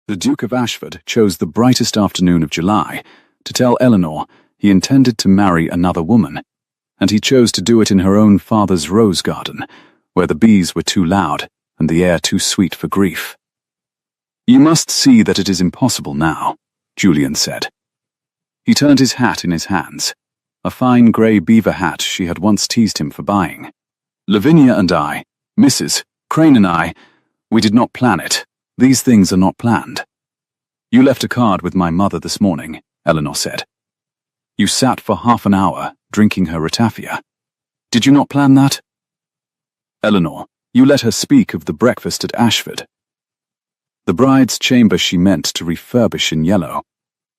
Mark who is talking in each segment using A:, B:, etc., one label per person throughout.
A: The Duke of Ashford chose the brightest afternoon of July to tell Eleanor he intended to marry another woman, and he chose to do it in her own father's rose garden, where the bees were too loud and the air too sweet for grief. "You must see that it is impossible now," Julian said. He turned his hat in his hands, a fine grey beaver hat she had once teased him for buying. "Lavinia and I, Mrs. Crane and I, we did not plan it. These things are not planned." "You left a card with my mother this morning," Eleanor said. "You sat for half an hour, drinking her ratafia. Did you not plan that?" "Eleanor, you let her speak of the breakfast at Ashford." The bride's chamber she meant to refurbish in yellow.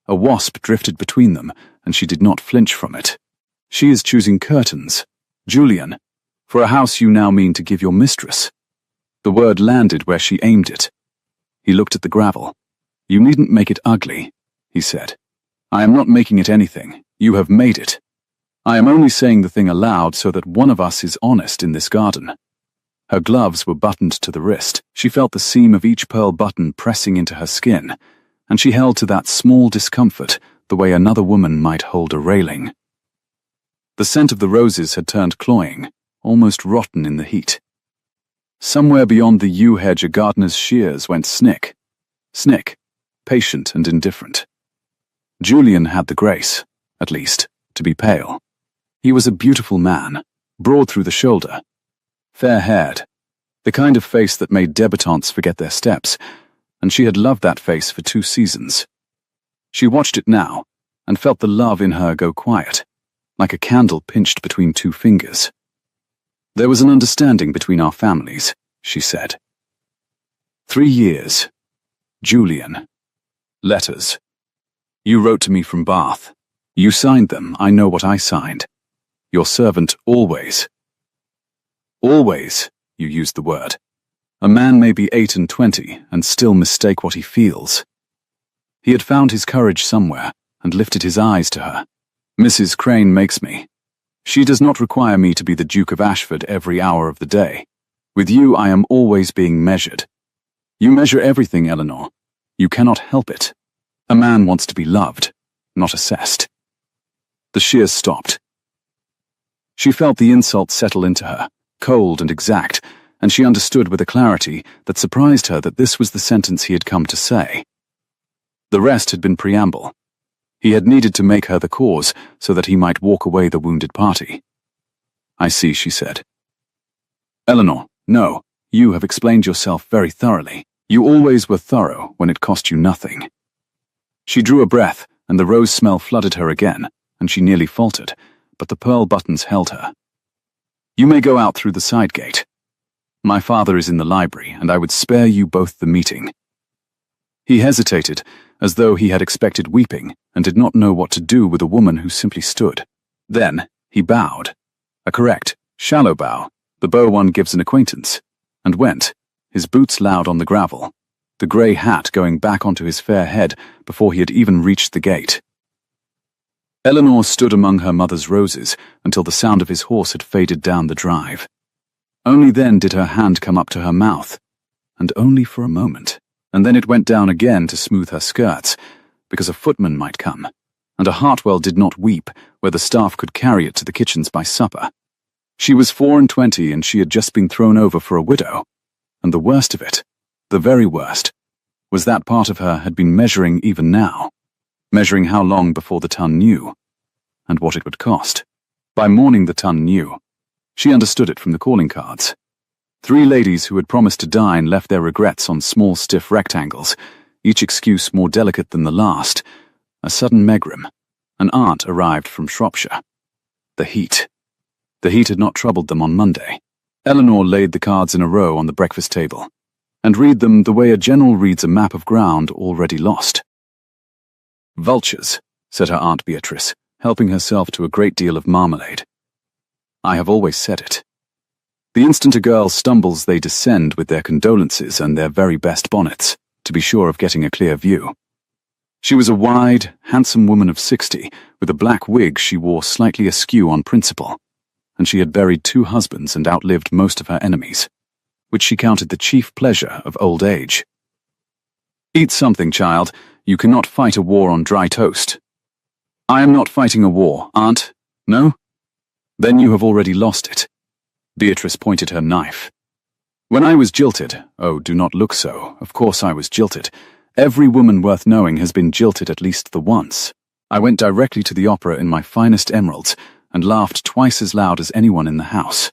A: A wasp drifted between them, and she did not flinch from it. "She is choosing curtains, Julian, for a house you now mean to give your mistress." The word landed where she aimed it. He looked at the gravel. "You needn't make it ugly," he said. "I am not making it anything. You have made it. I am only saying the thing aloud so that one of us is honest in this garden." Her gloves were buttoned to the wrist. She felt the seam of each pearl button pressing into her skin, and she held to that small discomfort the way another woman might hold a railing. The scent of the roses had turned cloying, almost rotten in the heat. Somewhere beyond the yew hedge a gardener's shears went snick, snick, patient and indifferent. Julian had the grace, at least, to be pale. He was a beautiful man, broad through the shoulder, fair-haired, the kind of face that made debutantes forget their steps, and she had loved that face for 2 seasons. She watched it now, and felt the love in her go quiet, like a candle pinched between 2 fingers. "There was an understanding between our families," she said. 3 years. Julian. Letters. You wrote to me from Bath. You signed them. I know what I signed. Your servant always. Always, you used the word. A man may be 8 and 20 and still mistake what he feels. He had found his courage somewhere and lifted his eyes to her. "Mrs. Crane makes me. She does not require me to be the Duke of Ashford every hour of the day. With you I am always being measured. You measure everything, Eleanor. You cannot help it. A man wants to be loved, not assessed." The shears stopped. She felt the insult settle into her, cold and exact, and she understood with a clarity that surprised her that this was the sentence he had come to say. The rest had been preamble. He had needed to make her the cause so that he might walk away the wounded party. "I see," she said. "Eleanor, no, you have explained yourself very thoroughly. You always were thorough when it cost you nothing." She drew a breath, and the rose smell flooded her again, and she nearly faltered, but the pearl buttons held her. "You may go out through the side gate. My father is in the library, and I would spare you both the meeting." He hesitated, as though he had expected weeping, and did not know what to do with a woman who simply stood. Then he bowed, a correct, shallow bow, the bow one gives an acquaintance, and went, his boots loud on the gravel, the grey hat going back onto his fair head before he had even reached the gate. Eleanor stood among her mother's roses until the sound of his horse had faded down the drive. Only then did her hand come up to her mouth, and only for a moment, and then it went down again to smooth her skirts, because a footman might come, and a Hartwell did not weep where the staff could carry it to the kitchens by supper. She was 24, and she had just been thrown over for a widow, and the worst of it, the very worst, was that part of her had been measuring even now, measuring how long before the ton knew, and what it would cost. By morning the ton knew. She understood it from the calling cards. 3 ladies who had promised to dine left their regrets on small stiff rectangles, each excuse more delicate than the last. A sudden megrim. An aunt arrived from Shropshire. The heat. The heat had not troubled them on Monday. Eleanor laid the cards in a row on the breakfast table, and read them the way a general reads a map of ground already lost. "Vultures," said her Aunt Beatrice, helping herself to a great deal of marmalade. "I have always said it. The instant a girl stumbles they descend with their condolences and their very best bonnets, to be sure of getting a clear view." She was a wide, handsome woman of 60, with a black wig she wore slightly askew on principle, and she had buried 2 husbands and outlived most of her enemies, which she counted the chief pleasure of old age. Eat something, child. You cannot fight a war on dry toast. I am not fighting a war, Aunt. No? Then you have already lost it. Beatrice pointed her knife. When I was jilted, oh, do not look so, of course I was jilted. Every woman worth knowing has been jilted at least the once. I went directly to the opera in my finest emeralds and laughed twice as loud as anyone in the house.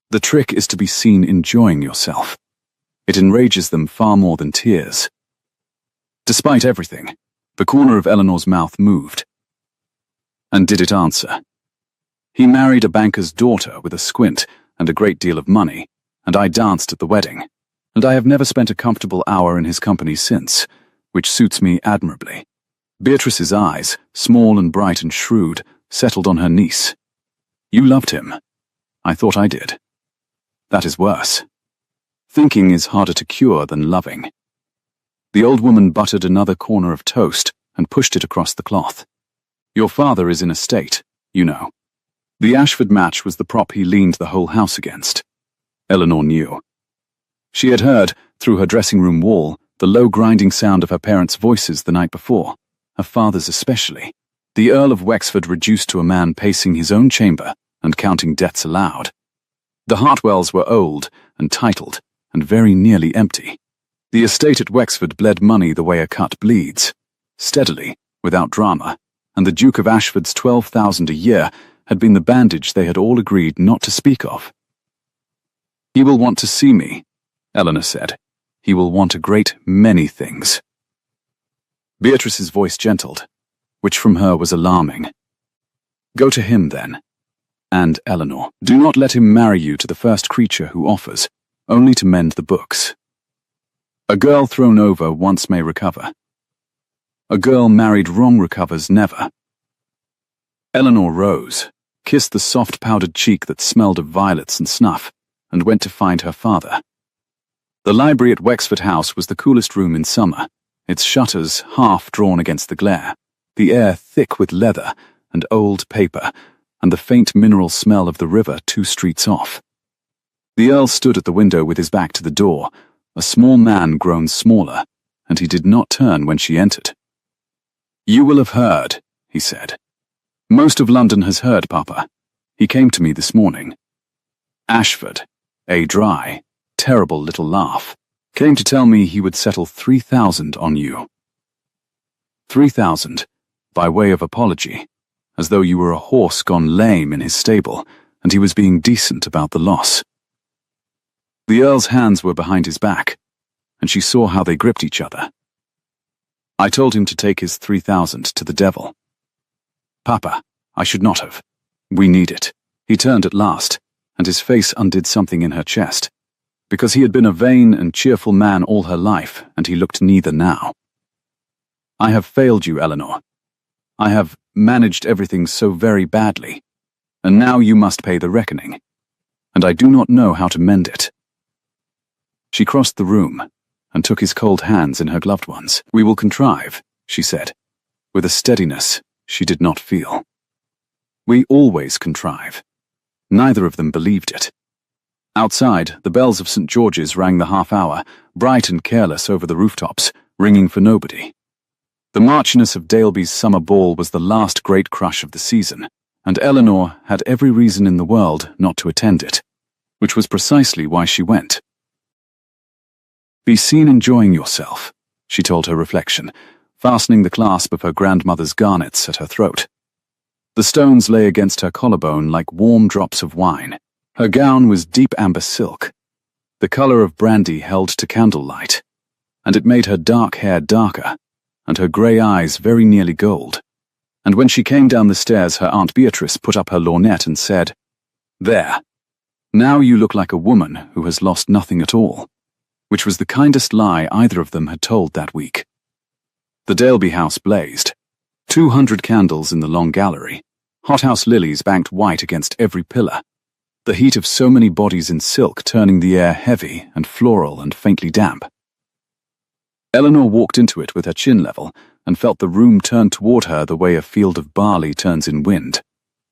A: The trick is to be seen enjoying yourself. It enrages them far more than tears. Despite everything, the corner of Eleanor's mouth moved. And did it answer? He married a banker's daughter with a squint and a great deal of money, and I danced at the wedding, and I have never spent a comfortable hour in his company since, which suits me admirably. Beatrice's eyes, small and bright and shrewd, settled on her niece. You loved him. I thought I did. That is worse. Thinking is harder to cure than loving. The old woman buttered another corner of toast and pushed it across the cloth. Your father is in a state, you know. The Ashford match was the prop he leaned the whole house against. Eleanor knew. She had heard, through her dressing-room wall, the low grinding sound of her parents' voices the night before, her father's especially. The Earl of Wexford reduced to a man pacing his own chamber and counting debts aloud. The Hartwells were old and titled and very nearly empty. The estate at Wexford bled money the way a cut bleeds, steadily, without drama, and the Duke of Ashford's 12,000 a year had been the bandage they had all agreed not to speak of. He will want to see me, Eleanor said. He will want a great many things. Beatrice's voice gentled, which from her was alarming. Go to him, then. And, Eleanor, do not let him marry you to the first creature who offers, only to mend the books. A girl thrown over once may recover. A girl married wrong recovers never. Eleanor rose, kissed the soft powdered cheek that smelled of violets and snuff, and went to find her father. The library at Wexford House was the coolest room in summer, its shutters half drawn against the glare, the air thick with leather and old paper, and the faint mineral smell of the river 2 streets off. The Earl stood at the window with his back to the door, a small man grown smaller, and he did not turn when she entered. You will have heard, he said. Most of London has heard, Papa. He came to me this morning. Ashford, a dry, terrible little laugh, came to tell me he would settle 3,000 on you. 3,000, by way of apology, as though you were a horse gone lame in his stable, and he was being decent about the loss. The Earl's hands were behind his back, and she saw how they gripped each other. I told him to take his 3,000 to the devil. Papa, I should not have. We need it. He turned at last, and his face undid something in her chest, because he had been a vain and cheerful man all her life, and he looked neither now. I have failed you, Eleanor. I have managed everything so very badly, and now you must pay the reckoning, and I do not know how to mend it. She crossed the room and took his cold hands in her gloved ones. We will contrive, she said, with a steadiness she did not feel. We always contrive. Neither of them believed it. Outside, the bells of St. George's rang the half-hour, bright and careless over the rooftops, ringing for nobody. The Marchioness of Daleby's summer ball was the last great crush of the season, and Eleanor had every reason in the world not to attend it, which was precisely why she went. Be seen enjoying yourself, she told her reflection, fastening the clasp of her grandmother's garnets at her throat. The stones lay against her collarbone like warm drops of wine. Her gown was deep amber silk, the colour of brandy held to candlelight, and it made her dark hair darker, and her grey eyes very nearly gold. And when she came down the stairs, her Aunt Beatrice put up her lorgnette and said, There, now you look like a woman who has lost nothing at all, which was the kindest lie either of them had told that week. The Daleby house blazed. 200 candles in the long gallery, hothouse lilies banked white against every pillar, the heat of so many bodies in silk turning the air heavy and floral and faintly damp. Eleanor walked into it with her chin level and felt the room turn toward her the way a field of barley turns in wind.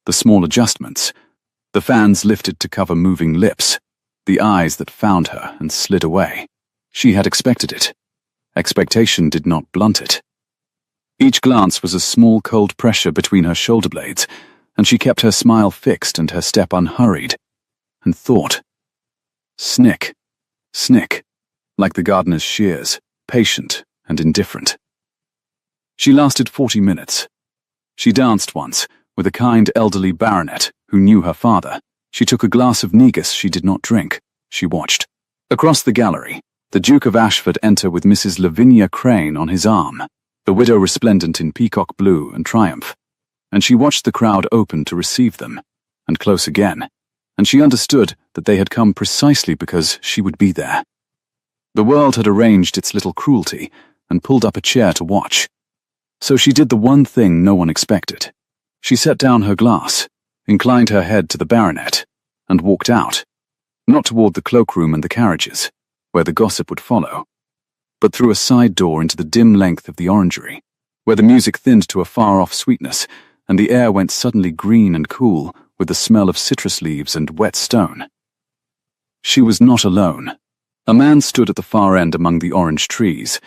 A: The small adjustments, the fans lifted to cover moving lips, the eyes that found her and slid away. She had expected it. Expectation did not blunt it. Each glance was a small cold pressure between her shoulder blades, and she kept her smile fixed and her step unhurried, and thought. Snick, snick, like the gardener's shears, patient and indifferent. She lasted 40 minutes. She danced once, with a kind elderly baronet who knew her father. She took a glass of negus she did not drink. She watched. Across the gallery, the Duke of Ashford enter with Mrs. Lavinia Crane on his arm, the widow resplendent in peacock blue and triumph, and she watched the crowd open to receive them, and close again, and she understood that they had come precisely because she would be there. The world had arranged its little cruelty and pulled up a chair to watch. So she did the one thing no one expected. She set down her glass, inclined her head to the baronet, and walked out, not toward the cloakroom and the carriages, where the gossip would follow, but through a side door into the dim length of the orangery, where the music thinned to a far-off sweetness, and the air went suddenly green and cool with the smell of citrus leaves and wet stone. She was not alone. A man stood at the far end among the orange trees,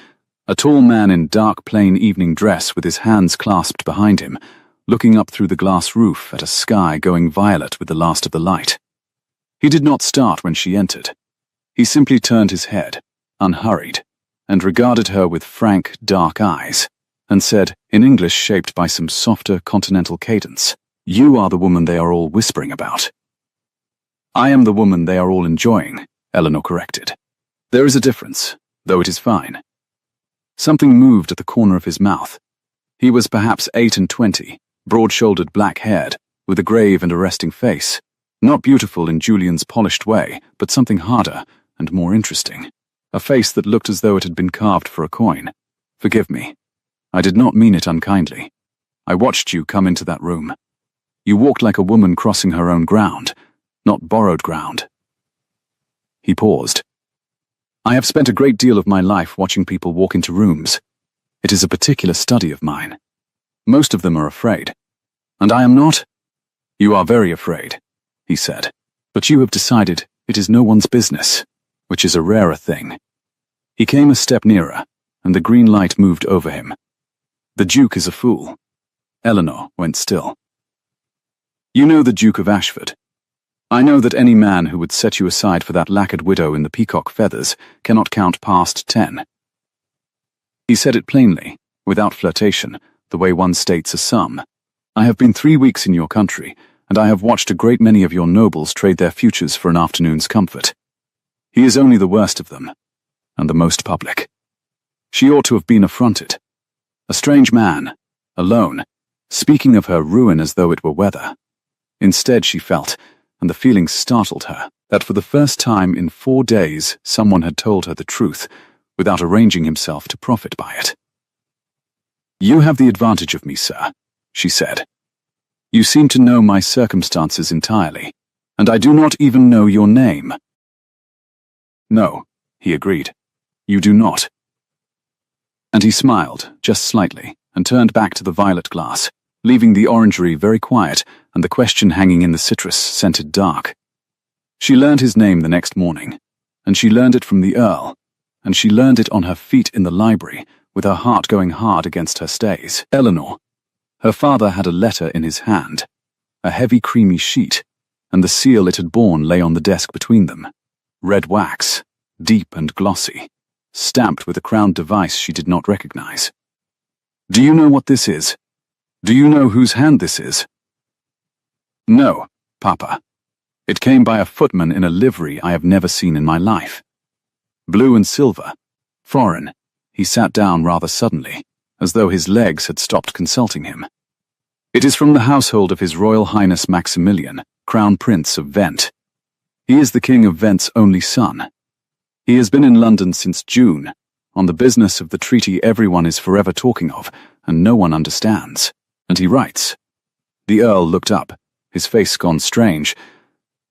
A: a tall man in dark plain evening dress with his hands clasped behind him, looking up through the glass roof at a sky going violet with the last of the light. He did not start when she entered. He simply turned his head, unhurried, and regarded her with frank, dark eyes, and said, in English shaped by some softer continental cadence, "You are the woman they are all whispering about." "I am the woman they are all enjoying," Eleanor corrected. "There is a difference, though it is fine." Something moved at the corner of his mouth. He was perhaps 8 and 20, broad-shouldered, black-haired, with a grave and arresting face, not beautiful in Julian's polished way, but something harder and more interesting. A face that looked as though it had been carved for a coin. "Forgive me. I did not mean it unkindly. I watched you come into that room. You walked like a woman crossing her own ground, not borrowed ground." He paused. "I have spent a great deal of my life watching people walk into rooms. It is a particular study of mine. Most of them are afraid. And I am not." "You are very afraid," he said. "But you have decided it is no one's business, which is a rarer thing." He came a step nearer, and the green light moved over him. "The Duke is a fool." Eleanor went still. "You know the Duke of Ashford. I know that any man who would set you aside for that lacquered widow in the peacock feathers cannot count past 10. He said it plainly, without flirtation, the way one states a sum. "I have been 3 weeks in your country, and I have watched a great many of your nobles trade their futures for an afternoon's comfort. He is only the worst of them, and the most public." She ought to have been affronted. A strange man, alone, speaking of her ruin as though it were weather. Instead she felt, and the feeling startled her, that for the first time in 4 days someone had told her the truth, without arranging himself to profit by it. "You have the advantage of me, sir," she said. "You seem to know my circumstances entirely, and I do not even know your name." "No," he agreed. "You do not." And he smiled, just slightly, and turned back to the violet glass, leaving the orangery very quiet and the question hanging in the citrus-scented dark. She learned his name the next morning, and she learned it from the Earl, and she learned it on her feet in the library, with her heart going hard against her stays. Eleanor. Her father had a letter in his hand, a heavy creamy sheet, and the seal it had borne lay on the desk between them. Red wax, deep and glossy, stamped with a crowned device she did not recognize. "Do you know what this is? Do you know whose hand this is?" "No, Papa. It came by a footman in a livery I have never seen in my life. Blue and silver. Foreign." He sat down rather suddenly, as though his legs had stopped consulting him. "It is from the household of His Royal Highness Maximilian, Crown Prince of Vent. He is the King of Vent's only son. He has been in London since June, on the business of the treaty everyone is forever talking of, and no one understands. And he writes." The Earl looked up, his face gone strange.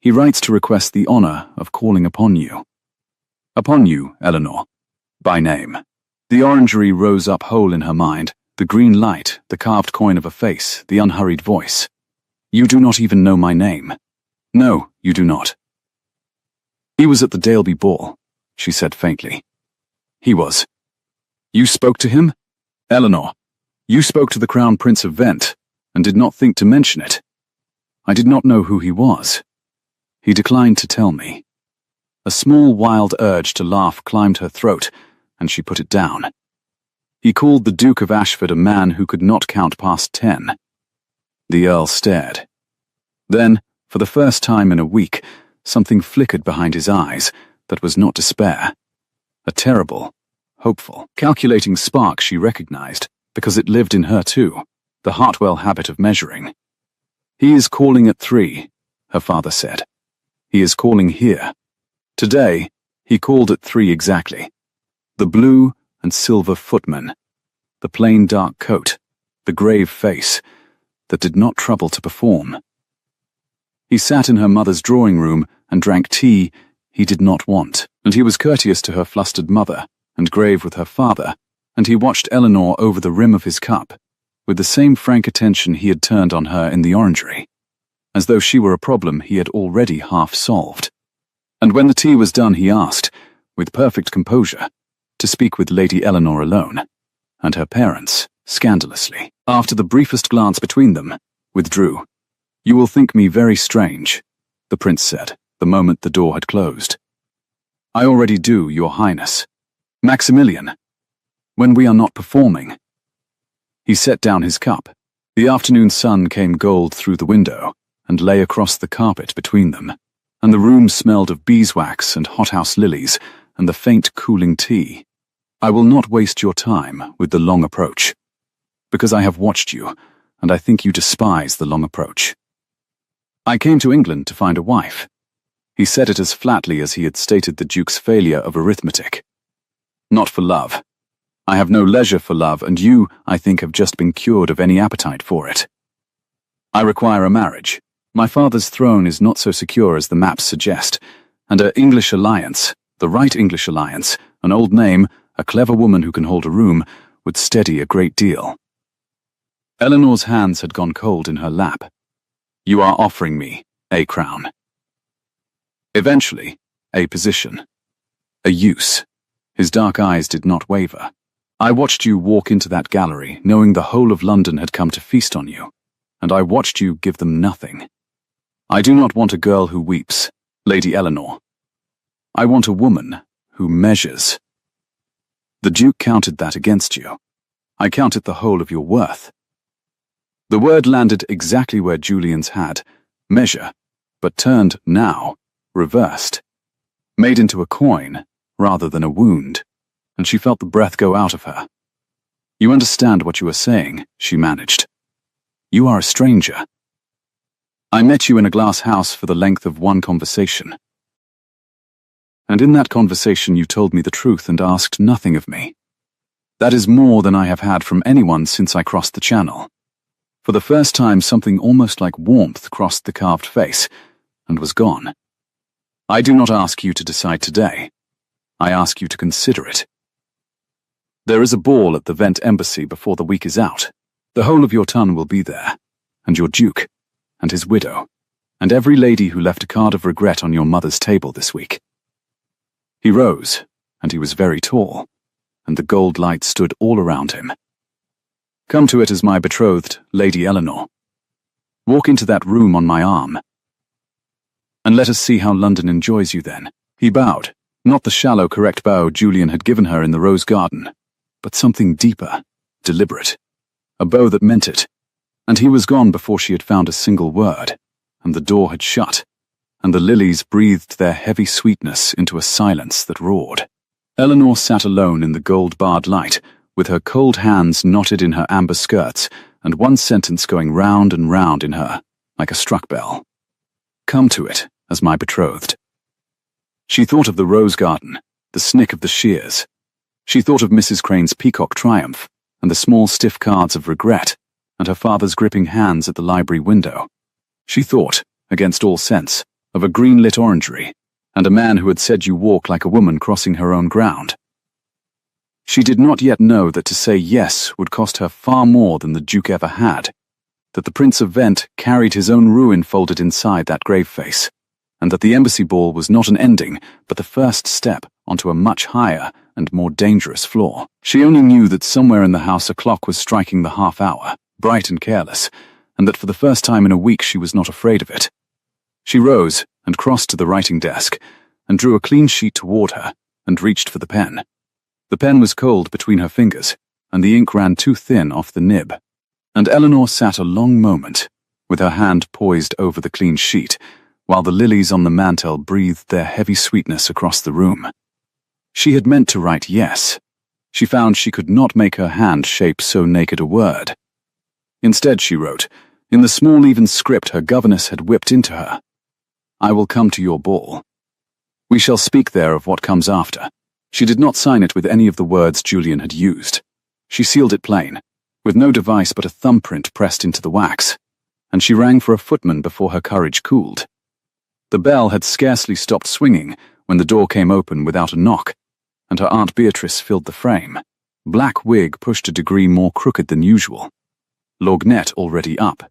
A: "He writes to request the honor of calling upon you." "Upon you, Eleanor. By name." The orangery rose up whole in her mind, the green light, the carved coin of a face, the unhurried voice. "You do not even know my name." "No, you do not." "He was at the Daleby ball," she said faintly. "He was." You spoke to him? Eleanor, you spoke to the Crown Prince of Vent, and did not think to mention it. I did not know who he was. He declined to tell me. A small wild urge to laugh climbed her throat, and she put it down. He called the Duke of Ashford a man who could not count past 10. The Earl stared. Then, for the first time in a week, something flickered behind his eyes that was not despair. A terrible, hopeful, calculating spark she recognized, because it lived in her too, the Hartwell habit of measuring. He is calling at 3, her father said. He is calling here. Today, he called at 3 exactly. The blue and silver footman, the plain dark coat, the grave face, that did not trouble to perform. He sat in her mother's drawing room and drank tea he did not want, and he was courteous to her flustered mother, and grave with her father, and he watched Eleanor over the rim of his cup, with the same frank attention he had turned on her in the orangery, as though she were a problem he had already half solved. And when the tea was done he asked, with perfect composure, to speak with Lady Eleanor alone, and her parents, scandalously, after the briefest glance between them, withdrew. You will think me very strange, the prince said, the moment the door had closed. I already do, your highness. Maximilian, when we are not performing. He set down his cup. The afternoon sun came gold through the window and lay across the carpet between them, and the room smelled of beeswax and hothouse lilies and the faint cooling tea. I will not waste your time with the long approach, because I have watched you, and I think you despise the long approach. I came to England to find a wife. He said it as flatly as he had stated the Duke's failure of arithmetic. Not for love. I have no leisure for love, and you, I think, have just been cured of any appetite for it. I require a marriage. My father's throne is not so secure as the maps suggest, and an English alliance, the right English alliance, an old name, a clever woman who can hold a room, would steady a great deal. Eleanor's hands had gone cold in her lap. You are offering me a crown. Eventually, a position. A use. His dark eyes did not waver. I watched you walk into that gallery, knowing the whole of London had come to feast on you, and I watched you give them nothing. I do not want a girl who weeps, Lady Eleanor. I want a woman who measures. The Duke counted that against you. I counted the whole of your worth. The word landed exactly where Julian's had, measure, but turned now, reversed, made into a coin rather than a wound, and she felt the breath go out of her. You understand what you are saying, she managed. You are a stranger. I met you in a glass house for the length of one conversation. And in that conversation you told me the truth and asked nothing of me. That is more than I have had from anyone since I crossed the Channel. For the first time something almost like warmth crossed the carved face, and was gone. I do not ask you to decide today. I ask you to consider it. There is a ball at the Vent Embassy before the week is out. The whole of your ton will be there, and your Duke, and his widow, and every lady who left a card of regret on your mother's table this week. He rose, and he was very tall, and the gold light stood all around him. Come to it as my betrothed, Lady Eleanor. Walk into that room on my arm, and let us see how London enjoys you then. He bowed, not the shallow, correct bow Julian had given her in the rose garden, but something deeper, deliberate, a bow that meant it, and he was gone before she had found a single word, and the door had shut, and the lilies breathed their heavy sweetness into a silence that roared. Eleanor sat alone in the gold-barred light, with her cold hands knotted in her amber skirts, and one sentence going round and round in her, like a struck bell. Come to it, as my betrothed. She thought of the rose garden, the snick of the shears. She thought of Mrs. Crane's peacock triumph, and the small stiff cards of regret, and her father's gripping hands at the library window. She thought, against all sense, of a green-lit orangery, and a man who had said you walk like a woman crossing her own ground. She did not yet know that to say yes would cost her far more than the Duke ever had, that the Prince of Vent carried his own ruin folded inside that grave face, and that the embassy ball was not an ending, but the first step onto a much higher and more dangerous floor. She only knew that somewhere in the house a clock was striking the half-hour, bright and careless, and that for the first time in a week she was not afraid of it. She rose and crossed to the writing desk and drew a clean sheet toward her and reached for the pen. The pen was cold between her fingers, and the ink ran too thin off the nib. And Eleanor sat a long moment, with her hand poised over the clean sheet, while the lilies on the mantel breathed their heavy sweetness across the room. She had meant to write yes. She found she could not make her hand shape so naked a word. Instead, she wrote, in the small even script her governess had whipped into her, "I will come to your ball. We shall speak there of what comes after." She did not sign it with any of the words Julian had used. She sealed it plain, with no device but a thumbprint pressed into the wax, and she rang for a footman before her courage cooled. The bell had scarcely stopped swinging when the door came open without a knock, and her Aunt Beatrice filled the frame, black wig pushed a degree more crooked than usual. Lorgnette already up.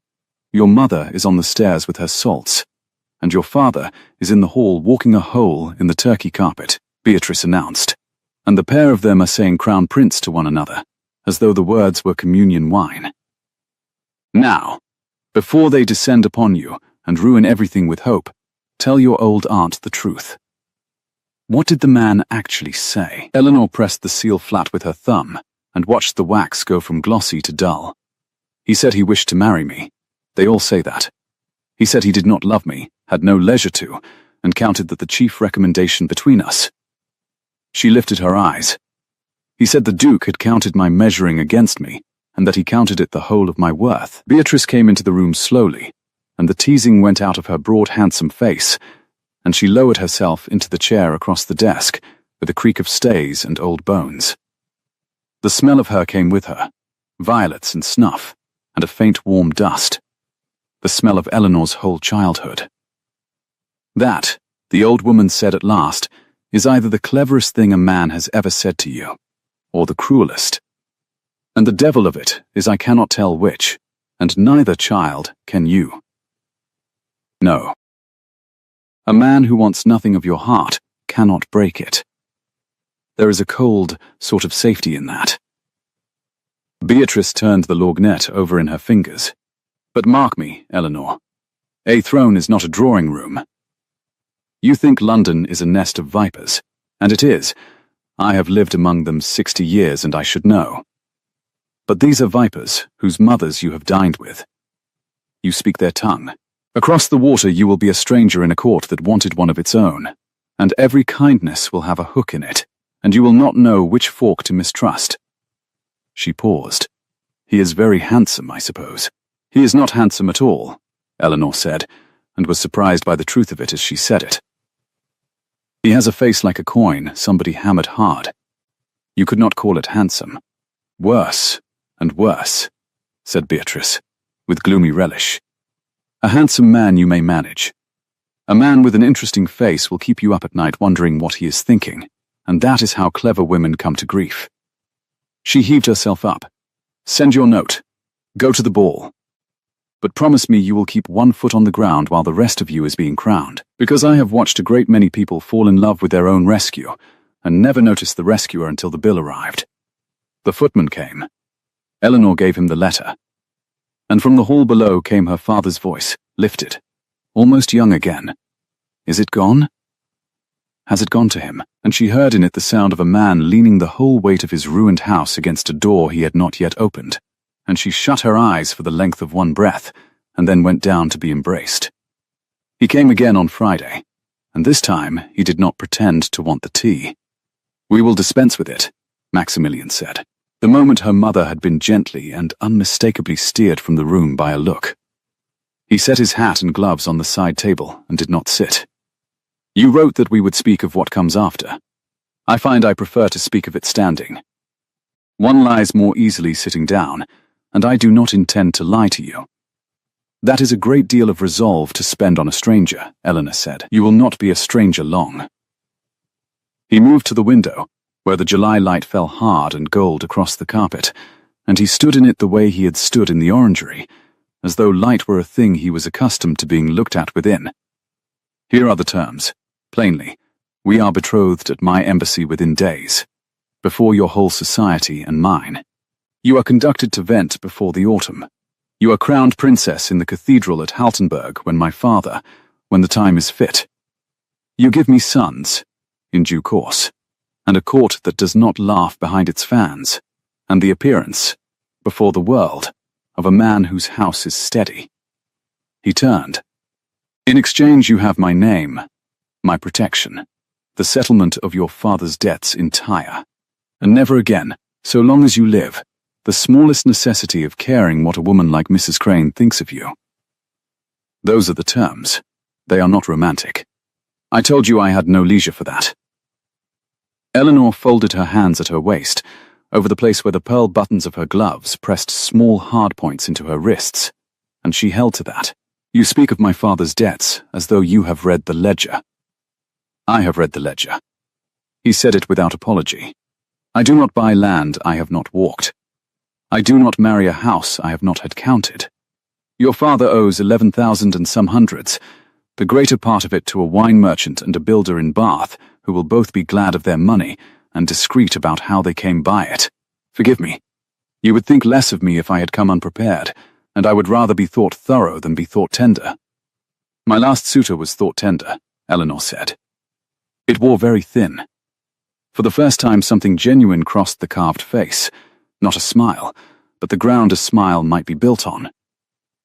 A: Your mother is on the stairs with her salts, and your father is in the hall walking a hole in the turkey carpet, Beatrice announced, and the pair of them are saying Crown Prince to one another, as though the words were communion wine. Now, before they descend upon you and ruin everything with hope, tell your old aunt the truth. What did the man actually say? Eleanor pressed the seal flat with her thumb and watched the wax go from glossy to dull. He said he wished to marry me. They all say that. He said he did not love me, had no leisure to, and counted that the chief recommendation between us. She lifted her eyes. He said the Duke had counted my measuring against me, and that he counted it the whole of my worth. Beatrice came into the room slowly, and the teasing went out of her broad, handsome face, and she lowered herself into the chair across the desk, with a creak of stays and old bones. The smell of her came with her, violets and snuff, and a faint warm dust. The smell of Eleanor's whole childhood. That, the old woman said at last, is either the cleverest thing a man has ever said to you, or the cruelest. And the devil of it is I cannot tell which, and neither, child, can you. No. A man who wants nothing of your heart cannot break it. There is a cold sort of safety in that. Beatrice turned the lorgnette over in her fingers. But mark me, Eleanor, a throne is not a drawing room. You think London is a nest of vipers, and it is. I have lived among them 60 years and I should know. But these are vipers whose mothers you have dined with. You speak their tongue. Across the water you will be a stranger in a court that wanted one of its own, and every kindness will have a hook in it, and you will not know which fork to mistrust. She paused. He is very handsome, I suppose. He is not handsome at all, Eleanor said, and was surprised by the truth of it as she said it. He has a face like a coin somebody hammered hard. You could not call it handsome. Worse and worse, said Beatrice, with gloomy relish. A handsome man you may manage. A man with an interesting face will keep you up at night wondering what he is thinking, and that is how clever women come to grief. She heaved herself up. Send your note. Go to the ball. But promise me you will keep one foot on the ground while the rest of you is being crowned, because I have watched a great many people fall in love with their own rescue, and never noticed the rescuer until the bill arrived. The footman came. Eleanor gave him the letter. And from the hall below came her father's voice, lifted, almost young again. Is it gone? Has it gone to him? And she heard in it the sound of a man leaning the whole weight of his ruined house against a door he had not yet opened. And she shut her eyes for the length of one breath, and then went down to be embraced. He came again on Friday, and this time he did not pretend to want the tea. We will dispense with it, Maximilian said, the moment her mother had been gently and unmistakably steered from the room by a look. He set his hat and gloves on the side table and did not sit. You wrote that we would speak of what comes after. I find I prefer to speak of it standing. One lies more easily sitting down, and I do not intend to lie to you. That is a great deal of resolve to spend on a stranger, Eleanor said. You will not be a stranger long. He moved to the window, where the July light fell hard and gold across the carpet, and he stood in it the way he had stood in the orangery, as though light were a thing he was accustomed to being looked at within. Here are the terms. Plainly, We are betrothed at my embassy within days, before your whole society and mine. You are conducted to Vent before the autumn. You are crowned princess in the cathedral at Haltenberg when the time is fit. You give me sons, in due course, and a court that does not laugh behind its fans, and the appearance, before the world, of a man whose house is steady. He turned. In exchange you have my name, my protection, the settlement of your father's debts entire, and never again, so long as you live, the smallest necessity of caring what a woman like Mrs. Crane thinks of you. Those are the terms. They are not romantic. I told you I had no leisure for that. Eleanor folded her hands at her waist, over the place where the pearl buttons of her gloves pressed small hard points into her wrists, and she held to that. You speak of my father's debts as though you have read the ledger. I have read the ledger. He said it without apology. I do not buy land I have not walked. I do not marry a house I have not had counted. Your father owes 11,000 and some hundreds, the greater part of it to a wine merchant and a builder in Bath, who will both be glad of their money and discreet about how they came by it. Forgive me. You would think less of me if I had come unprepared, and I would rather be thought thorough than be thought tender. My last suitor was thought tender, Eleanor said. It wore very thin. For the first time something genuine crossed the carved face, not a smile, but the ground a smile might be built on.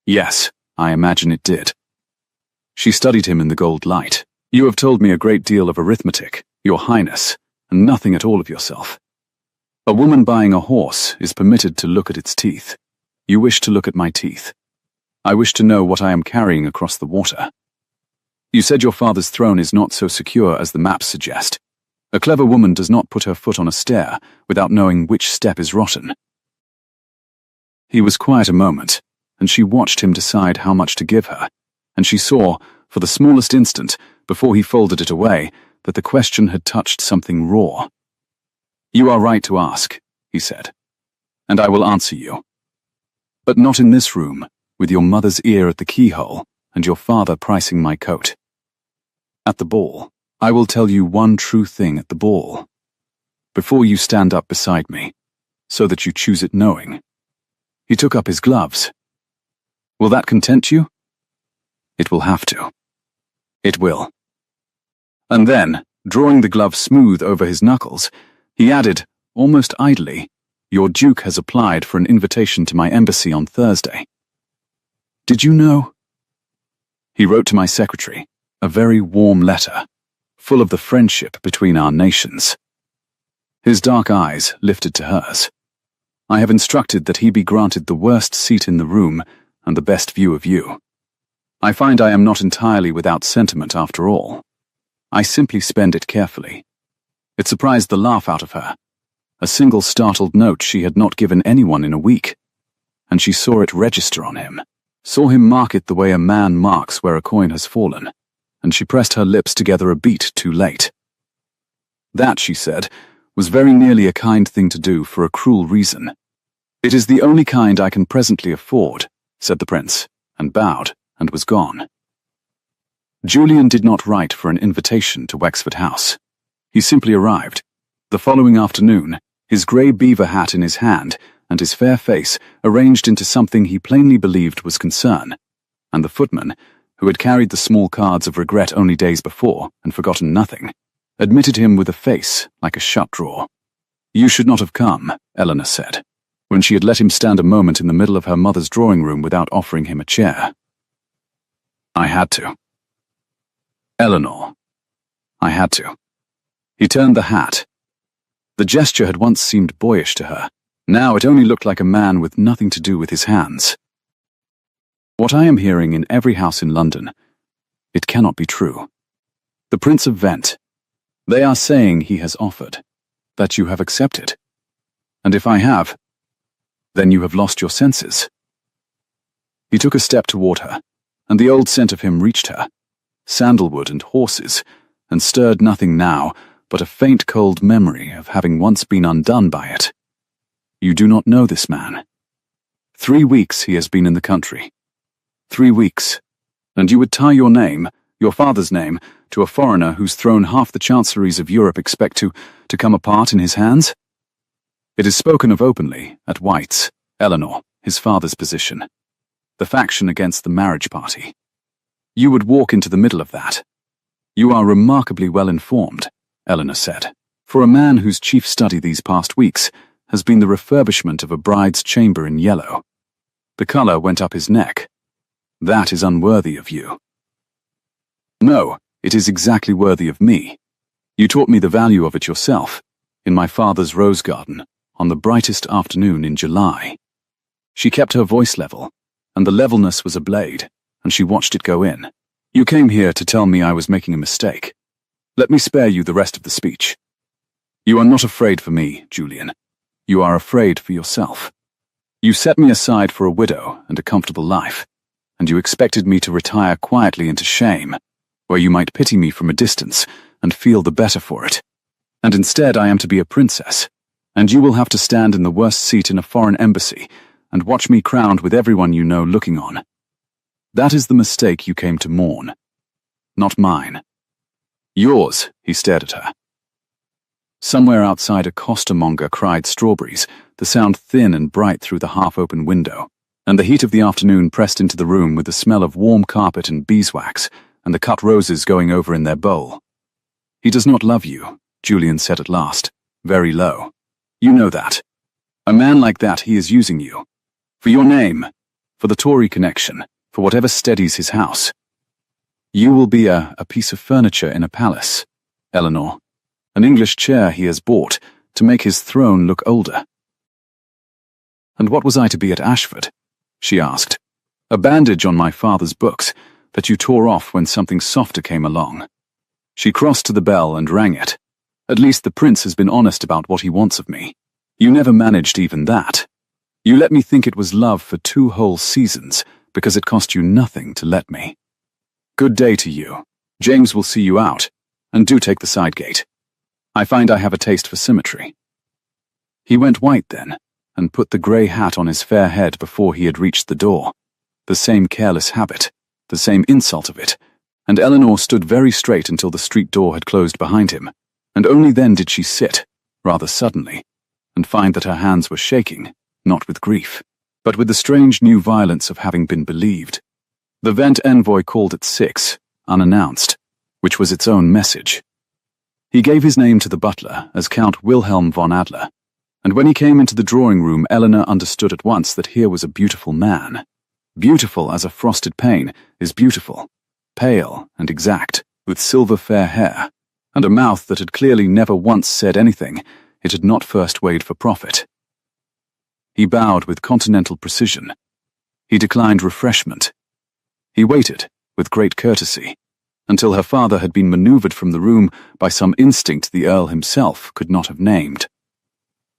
A: Yes, I imagine it did. She studied him in the gold light. You have told me a great deal of arithmetic, Your Highness, and nothing at all of yourself. A woman buying a horse is permitted to look at its teeth. You wish to look at my teeth. I wish to know what I am carrying across the water. You said your father's throne is not so secure as the maps suggest. A clever woman does not put her foot on a stair without knowing which step is rotten. He was quiet a moment, and she watched him decide how much to give her, and she saw, for the smallest instant, before he folded it away, that the question had touched something raw. You are right to ask, he said, and I will answer you. But not in this room, with your mother's ear at the keyhole, and your father pricing my coat. At the ball. I will tell you one true thing at the ball. Before you stand up beside me, so that you choose it knowing. He took up his gloves. Will that content you? It will have to. It will. And then, drawing the glove smooth over his knuckles, he added, almost idly, Your Duke has applied for an invitation to my embassy on Thursday. Did you know? He wrote to my secretary, a very warm letter, full of the friendship between our nations. His dark eyes lifted to hers. I have instructed that he be granted the worst seat in the room and the best view of you. I find I am not entirely without sentiment after all. I simply spend it carefully. It surprised the laugh out of her, a single startled note she had not given anyone in a week, and she saw it register on him, saw him mark it the way a man marks where a coin has fallen, and she pressed her lips together a beat too late. That, she said, was very nearly a kind thing to do for a cruel reason. It is the only kind I can presently afford, said the prince, and bowed, and was gone. Julian did not write for an invitation to Wexford House. He simply arrived. The following afternoon, his grey beaver hat in his hand, and his fair face arranged into something he plainly believed was concern, and the footman, who had carried the small cards of regret only days before and forgotten nothing, admitted him with a face like a shut drawer. You should not have come, Eleanor said, when she had let him stand a moment in the middle of her mother's drawing room without offering him a chair. I had to. Eleanor. I had to. He turned the hat. The gesture had once seemed boyish to her. Now it only looked like a man with nothing to do with his hands. What I am hearing in every house in London, it cannot be true. The Prince of Vent, they are saying he has offered, that you have accepted. And if I have, then you have lost your senses. He took a step toward her, and the old scent of him reached her, sandalwood and horses, and stirred nothing now but a faint cold memory of having once been undone by it. You do not know this man. 3 weeks he has been in the country. 3 weeks, and you would tie your name, Your father's name, to a foreigner whose throne half the chancelleries of Europe expect to come apart in his hands? It is spoken of openly, at White's, Eleanor, his father's position. The faction against the marriage party. You would walk into the middle of that. You are remarkably well informed, Eleanor said, for a man whose chief study these past weeks has been the refurbishment of a bride's chamber in yellow. The colour went up his neck. That is unworthy of you. No, it is exactly worthy of me. You taught me the value of it yourself, in my father's rose garden, on the brightest afternoon in July. She kept her voice level, and the levelness was a blade, and she watched it go in. You came here to tell me I was making a mistake. Let me spare you the rest of the speech. You are not afraid for me, Julian. You are afraid for yourself. You set me aside for a widow and a comfortable life, and you expected me to retire quietly into shame, where you might pity me from a distance and feel the better for it. And instead I am to be a princess, and you will have to stand in the worst seat in a foreign embassy and watch me crowned with everyone you know looking on. That is the mistake you came to mourn. Not mine. Yours, he stared at her. Somewhere outside a costermonger cried strawberries, the sound thin and bright through the half-open window, and the heat of the afternoon pressed into the room with the smell of warm carpet and beeswax, and the cut roses going over in their bowl. He does not love you, Julian said at last, very low. You know that. A man like that, he is using you. For your name, for the Tory connection, for whatever steadies his house. You will be a piece of furniture in a palace, Eleanor. An English chair he has bought to make his throne look older. And what was I to be at Ashford? She asked. A bandage on my father's books that you tore off when something softer came along. She crossed to the bell and rang it. At least the prince has been honest about what he wants of me. You never managed even that. You let me think it was love for 2 whole seasons because it cost you nothing to let me. Good day to you. James will see you out, and do take the side gate. I find I have a taste for symmetry. He went white then, and put the grey hat on his fair head before he had reached the door. The same careless habit, the same insult of it, and Eleanor stood very straight until the street door had closed behind him, and only then did she sit, rather suddenly, and find that her hands were shaking, not with grief, but with the strange new violence of having been believed. The Vent envoy called at 6, unannounced, which was its own message. He gave his name to the butler as Count Wilhelm von Adler, and when he came into the drawing room, Eleanor understood at once that here was a beautiful man. Beautiful as a frosted pane is beautiful, pale and exact, with silver fair hair, and a mouth that had clearly never once said anything it had not first weighed for profit. He bowed with continental precision. He declined refreshment. He waited, with great courtesy, until her father had been manoeuvred from the room by some instinct the Earl himself could not have named.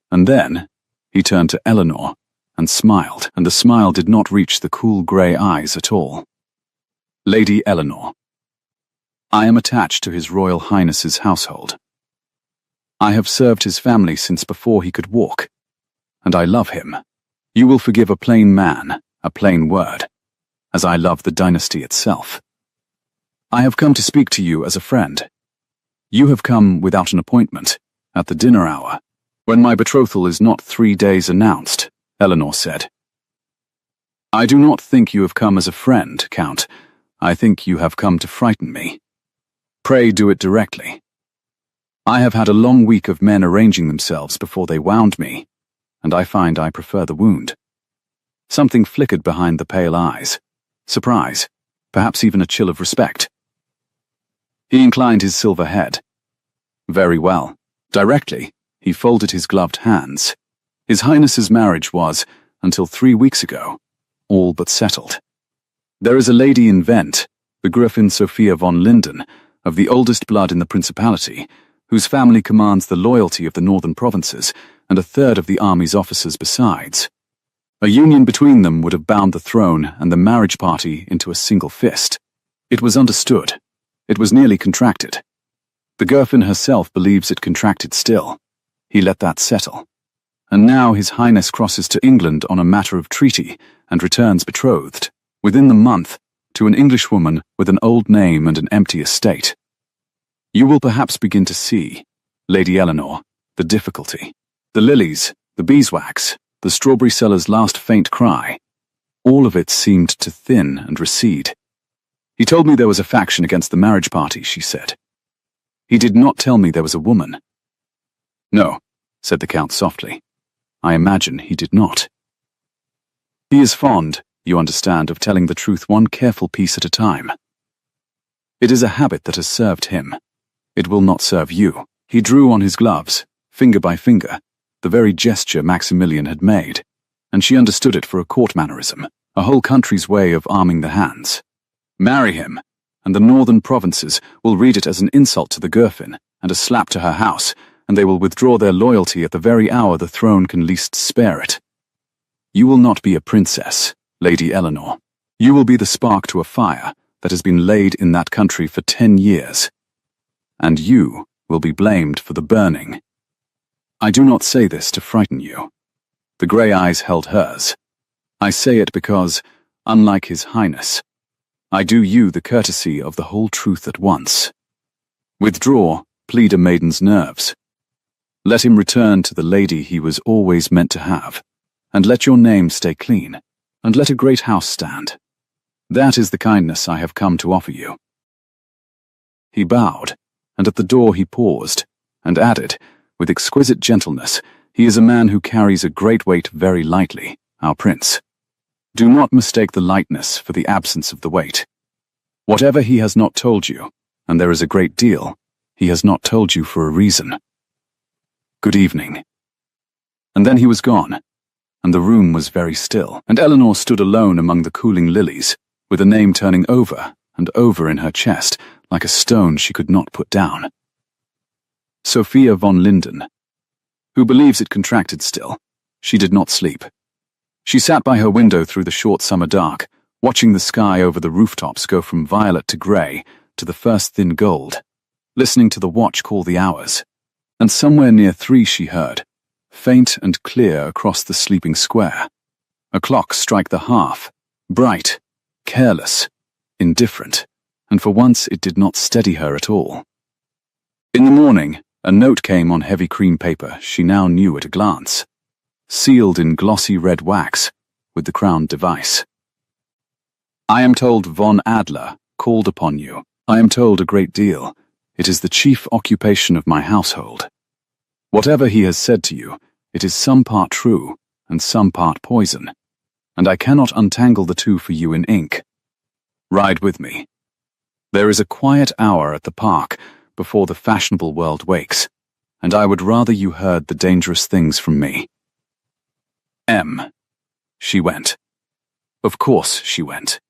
A: And then he turned to Eleanor and smiled, and the smile did not reach the cool grey eyes at all. Lady Eleanor, I am attached to His Royal Highness's household. I have served his family since before he could walk, and I love him. You will forgive a plain man, a plain word, as I love the dynasty itself. I have come to speak to you as a friend. You have come without an appointment, at the dinner hour, when my betrothal is not 3 days announced, Eleanor said. I do not think you have come as a friend, Count. I think you have come to frighten me. Pray do it directly. I have had a long week of men arranging themselves before they wound me, and I find I prefer the wound. Something flickered behind the pale eyes. Surprise, perhaps even a chill of respect. He inclined his silver head. Very well. Directly, he folded his gloved hands. His Highness's marriage was, until 3 weeks ago, all but settled. There is a lady in Vent, the Gräfin Sophia von Linden, of the oldest blood in the Principality, whose family commands the loyalty of the northern provinces, and 1/3 of the army's officers besides. A union between them would have bound the throne and the marriage party into a single fist. It was understood. It was nearly contracted. The Gräfin herself believes it contracted still. He let that settle. And now His Highness crosses to England on a matter of treaty and returns betrothed, within the month, to an Englishwoman with an old name and an empty estate. You will perhaps begin to see, Lady Eleanor, the difficulty. The lilies, the beeswax, the strawberry seller's last faint cry, all of it seemed to thin and recede. He told me there was a faction against the marriage party, she said. He did not tell me there was a woman. No, said the Count softly. I imagine he did not. He is fond, you understand, of telling the truth one careful piece at a time. It is a habit that has served him. It will not serve you. He drew on his gloves, finger by finger, the very gesture Maximilian had made, and she understood it for a court mannerism, a whole country's way of arming the hands. Marry him, and the northern provinces will read it as an insult to the Gräfin and a slap to her house, and they will withdraw their loyalty at the very hour the throne can least spare it. You will not be a princess, Lady Eleanor. You will be the spark to a fire that has been laid in that country for 10 years. And you will be blamed for the burning. I do not say this to frighten you. The grey eyes held hers. I say it because, unlike His Highness, I do you the courtesy of the whole truth at once. Withdraw, plead a maiden's nerves. Let him return to the lady he was always meant to have, and let your name stay clean, and let a great house stand. That is the kindness I have come to offer you. He bowed, and at the door he paused, and added, with exquisite gentleness, he is a man who carries a great weight very lightly, our prince. Do not mistake the lightness for the absence of the weight. Whatever he has not told you, and there is a great deal, he has not told you for a reason. Good evening. And then he was gone, and the room was very still, and Eleanor stood alone among the cooling lilies, with a name turning over and over in her chest, like a stone she could not put down. Sophia von Linden. Who believes it contracted still? She did not sleep. She sat by her window through the short summer dark, watching the sky over the rooftops go from violet to grey to the first thin gold, listening to the watch call the hours. And somewhere near 3 she heard, faint and clear across the sleeping square, a clock strike the half, bright, careless, indifferent, and for once it did not steady her at all. In the morning, a note came on heavy cream paper she now knew at a glance, sealed in glossy red wax, with the crowned device. I am told von Adler called upon you. I am told a great deal. It is the chief occupation of my household. Whatever he has said to you, it is some part true and some part poison, and I cannot untangle the two for you in ink. Ride with me. There is a quiet hour at the park before the fashionable world wakes, and I would rather you heard the dangerous things from me. M. She went. Of course she went.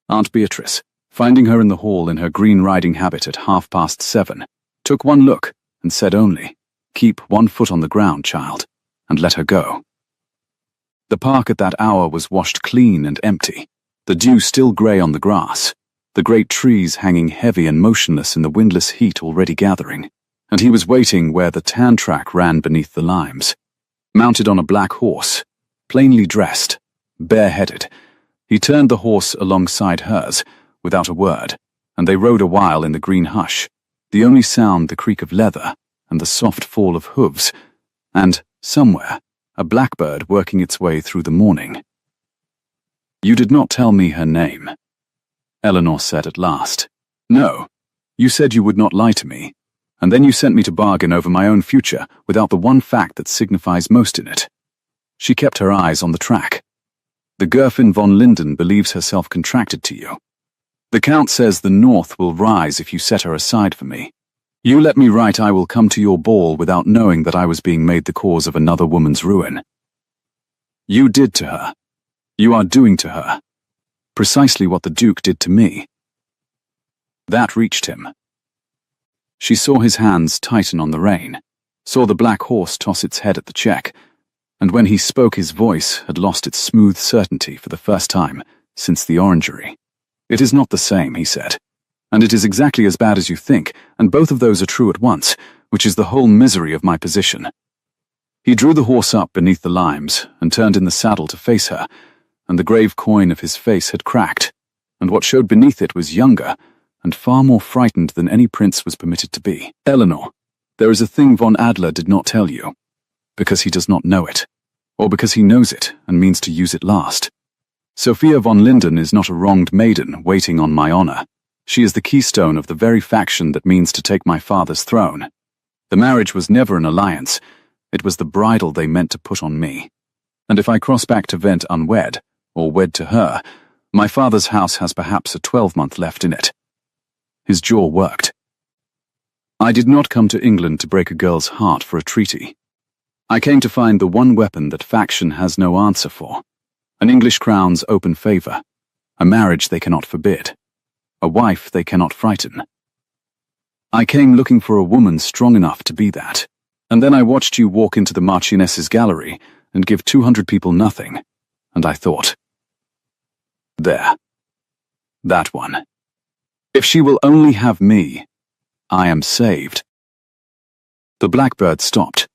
A: Aunt Beatrice, finding her in the hall in her green riding habit at 7:30, took one look and said only, "Keep one foot on the ground, child," and let her go. The park at that hour was washed clean and empty, the dew still grey on the grass, the great trees hanging heavy and motionless in the windless heat already gathering, and he was waiting where the tan track ran beneath the limes. Mounted on a black horse, plainly dressed, bareheaded, he turned the horse alongside hers, without a word, and they rode a while in the green hush, the only sound the creak of leather and the soft fall of hooves, and, somewhere, a blackbird working its way through the morning. You did not tell me her name, Eleanor said at last. No, you said you would not lie to me, and then you sent me to bargain over my own future without the one fact that signifies most in it. She kept her eyes on the track. The Gräfin von Linden believes herself contracted to you. The Count says the North will rise if you set her aside for me. You let me write I will come to your ball without knowing that I was being made the cause of another woman's ruin. You did to her. You are doing to her. Precisely what the Duke did to me. That reached him. She saw his hands tighten on the rein, saw the black horse toss its head at the check, and when he spoke his voice had lost its smooth certainty for the first time since the orangery. It is not the same, he said, and it is exactly as bad as you think, and both of those are true at once, which is the whole misery of my position. He drew the horse up beneath the limes and turned in the saddle to face her, and the grave coin of his face had cracked. and what showed beneath it was younger and far more frightened than any prince was permitted to be. Eleanor, there is a thing von Adler did not tell you, because he does not know it, or because he knows it and means to use it last. Sophia von Linden is not a wronged maiden waiting on my honor. She is the keystone of the very faction that means to take my father's throne. The marriage was never an alliance. It was the bridle they meant to put on me. And if I cross back to Vent unwed, or wed to her, my father's house has perhaps a 12-month left in it. His jaw worked. I did not come to England to break a girl's heart for a treaty. I came to find the one weapon that faction has no answer for. An English crown's open favor. A marriage they cannot forbid. A wife they cannot frighten. I came looking for a woman strong enough to be that. And then I watched you walk into the Marchioness's gallery and give 200 people nothing. And I thought, there. That one. If she will only have me, I am saved. The blackbird stopped.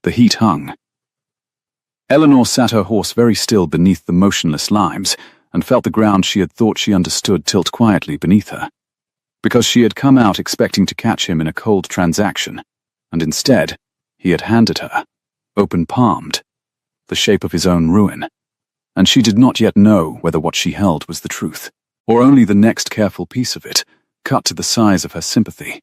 A: The heat hung. Eleanor sat her horse very still beneath the motionless limes and felt the ground she had thought she understood tilt quietly beneath her. Because she had come out expecting to catch him in a cold transaction, and instead, he had handed her, open-palmed, the shape of his own ruin, and she did not yet know whether what she held was the truth, or only the next careful piece of it, cut to the size of her sympathy.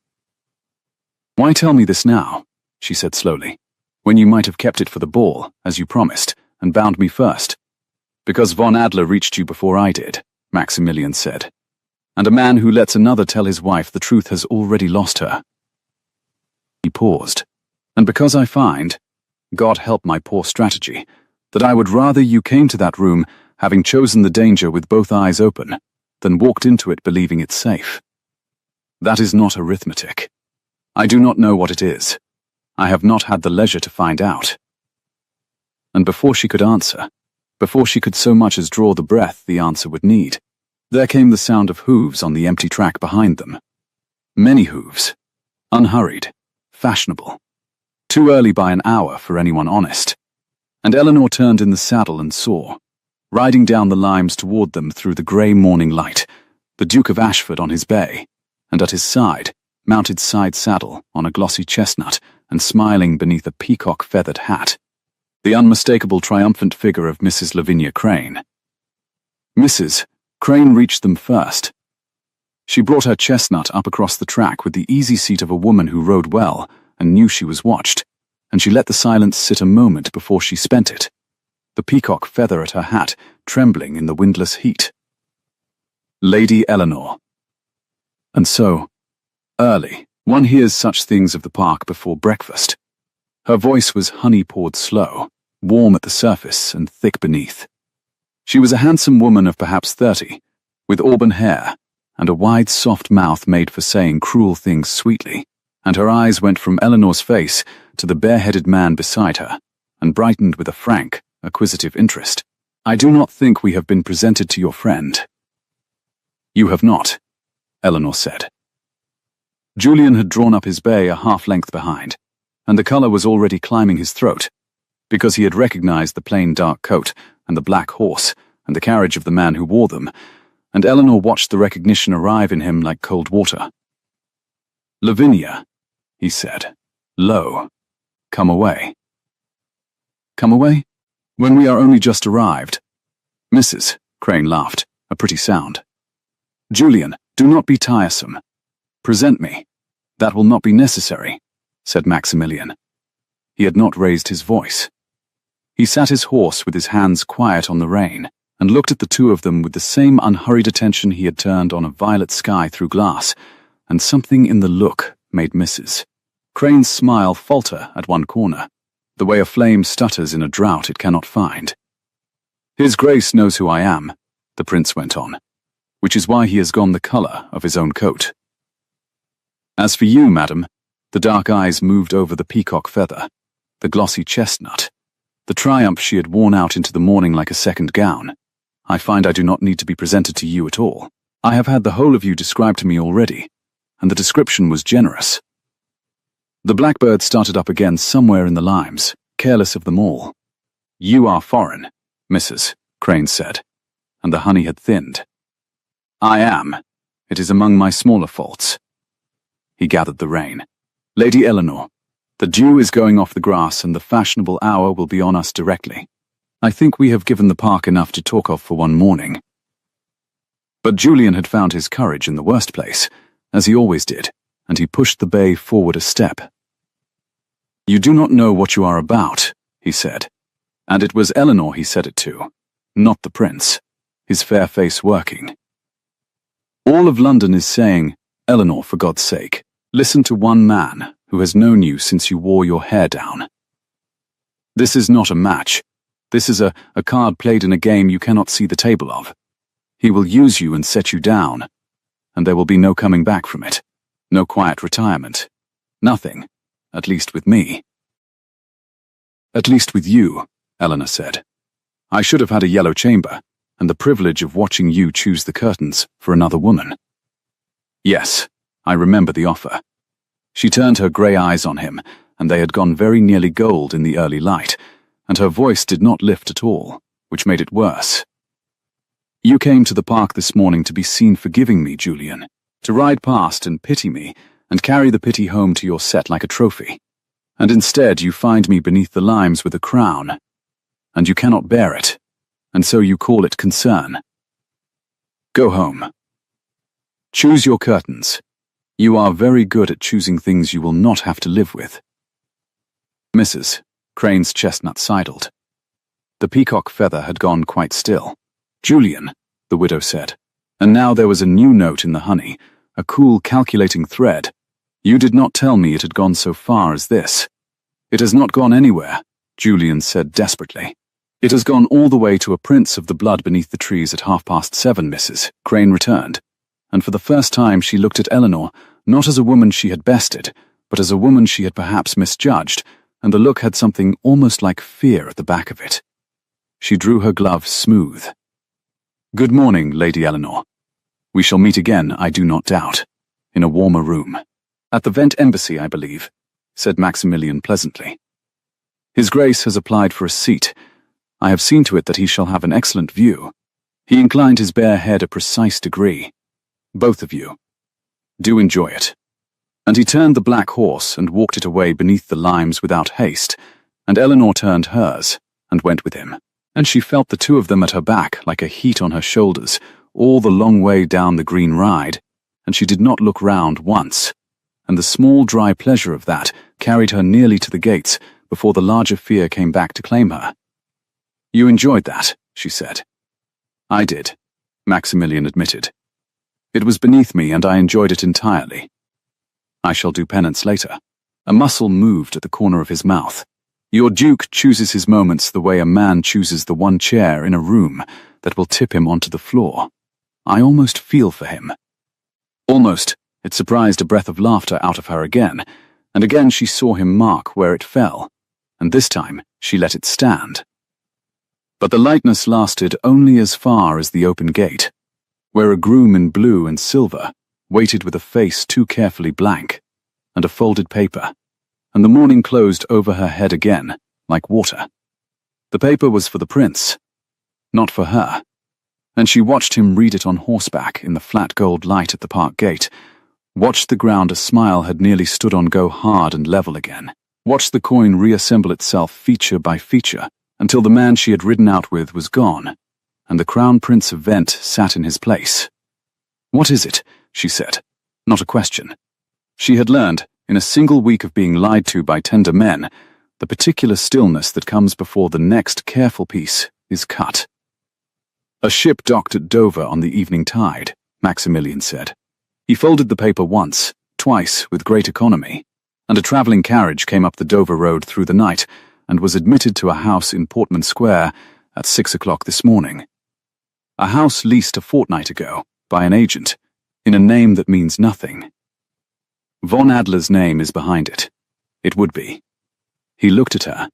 A: Why tell me this now, she said slowly, when you might have kept it for the ball, as you promised, and bound me first? Because von Adler reached you before I did, Maximilian said. And a man who lets another tell his wife the truth has already lost her. He paused. And because I find, God help my poor strategy, that I would rather you came to that room, having chosen the danger with both eyes open, than walked into it believing it safe. That is not arithmetic. I do not know what it is. I have not had the leisure to find out. And before she could answer, before she could so much as draw the breath the answer would need, there came the sound of hooves on the empty track behind them. Many hooves. Unhurried. Fashionable. Too early by an hour for anyone honest. And Eleanor turned in the saddle and saw, riding down the limes toward them through the grey morning light, the Duke of Ashford on his bay, and at his side, mounted side saddle on a glossy chestnut and smiling beneath a peacock-feathered hat, the unmistakable triumphant figure of Mrs. Lavinia Crane. Mrs. Crane reached them first. She brought her chestnut up across the track with the easy seat of a woman who rode well and knew she was watched, and she let the silence sit a moment before she spent it, the peacock feather at her hat trembling in the windless heat. Lady Eleanor. And so, early, one hears such things of the park before breakfast. Her voice was honey-poured slow, warm at the surface and thick beneath. She was a handsome woman of perhaps 30, with auburn hair and a wide soft mouth made for saying cruel things sweetly, and her eyes went from Eleanor's face to the bare-headed man beside her, and brightened with a frank, acquisitive interest. I do not think we have been presented to your friend. You have not, Eleanor said. Julian had drawn up his bay a half-length behind, and the colour was already climbing his throat, because he had recognized the plain dark coat and the black horse and the carriage of the man who wore them, and Eleanor watched the recognition arrive in him like cold water. Lavinia, he said, low, come away. Come away? When we are only just arrived. Mrs. Crane laughed, a pretty sound. Julian, do not be tiresome. Present me. That will not be necessary, said Maximilian. He had not raised his voice. He sat his horse with his hands quiet on the rein, and looked at the two of them with the same unhurried attention he had turned on a violet sky through glass, and something in the look made Mrs. Crane's smile falter at one corner, the way a flame stutters in a drought it cannot find. His Grace knows who I am, the prince went on, which is why he has gone the colour of his own coat. As for you, madam, the dark eyes moved over the peacock feather, the glossy chestnut, the triumph she had worn out into the morning like a second gown. I find I do not need to be presented to you at all. I have had the whole of you described to me already, and the description was generous. The blackbird started up again somewhere in the limes, careless of them all. You are foreign, Mrs. Crane said, and the honey had thinned. I am. It is among my smaller faults. He gathered the rein. Lady Eleanor, the dew is going off the grass and the fashionable hour will be on us directly. I think we have given the park enough to talk of for one morning. But Julian had found his courage in the worst place, as he always did, and he pushed the bay forward a step. You do not know what you are about, he said. And it was Eleanor he said it to, not the prince, his fair face working. All of London is saying, Eleanor, for God's sake, listen to one man who has known you since you wore your hair down. This is not a match. This is a card played in a game you cannot see the table of. He will use you and set you down, and there will be no coming back from it. No quiet retirement. Nothing, at least with me. At least with you, Eleanor said. I should have had a yellow chamber, and the privilege of watching you choose the curtains for another woman. Yes, I remember the offer. She turned her grey eyes on him, and they had gone very nearly gold in the early light, and her voice did not lift at all, which made it worse. You came to the park this morning to be seen forgiving me, Julian, to ride past and pity me, and carry the pity home to your set like a trophy. And instead you find me beneath the limes with a crown, and you cannot bear it, and so you call it concern. Go home. Choose your curtains. You are very good at choosing things you will not have to live with. Mrs. Crane's chestnut sidled. The peacock feather had gone quite still. Julian, the widow said, and now there was a new note in the honey, a cool calculating thread. You did not tell me it had gone so far as this. It has not gone anywhere, Julian said desperately. It has gone all the way to a prince of the blood beneath the trees at 7:30, Mrs. Crane returned, and for the first time she looked at Eleanor, not as a woman she had bested, but as a woman she had perhaps misjudged, and the look had something almost like fear at the back of it. She drew her glove smooth. Good morning, Lady Eleanor. We shall meet again, I do not doubt, in a warmer room. At the Vent Embassy, I believe, said Maximilian pleasantly. His Grace has applied for a seat. I have seen to it that he shall have an excellent view. He inclined his bare head a precise degree. Both of you. Do enjoy it. And he turned the black horse and walked it away beneath the limes without haste, and Eleanor turned hers and went with him. And she felt the two of them at her back like a heat on her shoulders all the long way down the green ride, and she did not look round once, and the small dry pleasure of that carried her nearly to the gates before the larger fear came back to claim her. You enjoyed that, she said. I did, Maximilian admitted. It was beneath me and I enjoyed it entirely. I shall do penance later. A muscle moved at the corner of his mouth. Your Duke chooses his moments the way a man chooses the one chair in a room that will tip him onto the floor. I almost feel for him. Almost, it surprised a breath of laughter out of her again, and again she saw him mark where it fell, and this time she let it stand. But the lightness lasted only as far as the open gate, where a groom in blue and silver waited with a face too carefully blank, and a folded paper, and the morning closed over her head again, like water. The paper was for the prince, not for her, and she watched him read it on horseback in the flat gold light at the park gate, watched the ground a smile had nearly stood on go hard and level again, watched the coin reassemble itself feature by feature, until the man she had ridden out with was gone, and the Crown Prince of Vent sat in his place. What is it? She said, not a question. She had learned, in a single week of being lied to by tender men, the particular stillness that comes before the next careful piece is cut. A ship docked at Dover on the evening tide, Maximilian said. He folded the paper once, twice, with great economy, and a travelling carriage came up the Dover road through the night and was admitted to a house in Portman Square at 6 o'clock this morning. A house leased a fortnight ago by an agent, in a name that means nothing. Von Adler's name is behind it. It would be. He looked at her.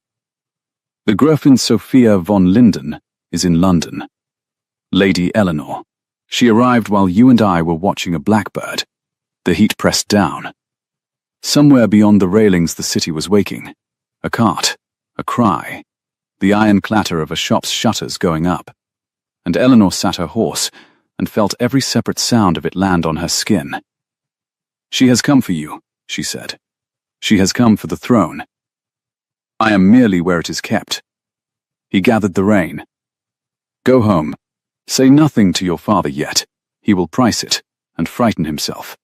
A: The Gräfin Sophia von Linden is in London. Lady Eleanor. She arrived while you and I were watching a blackbird. The heat pressed down. Somewhere beyond the railings the city was waking. A cart, a cry, the iron clatter of a shop's shutters going up. And Eleanor sat her horse, and felt every separate sound of it land on her skin. "She has come for you," she said. "She has come for the throne. I am merely where it is kept." He gathered the rein. "Go home. Say nothing to your father yet. He will price it and frighten himself.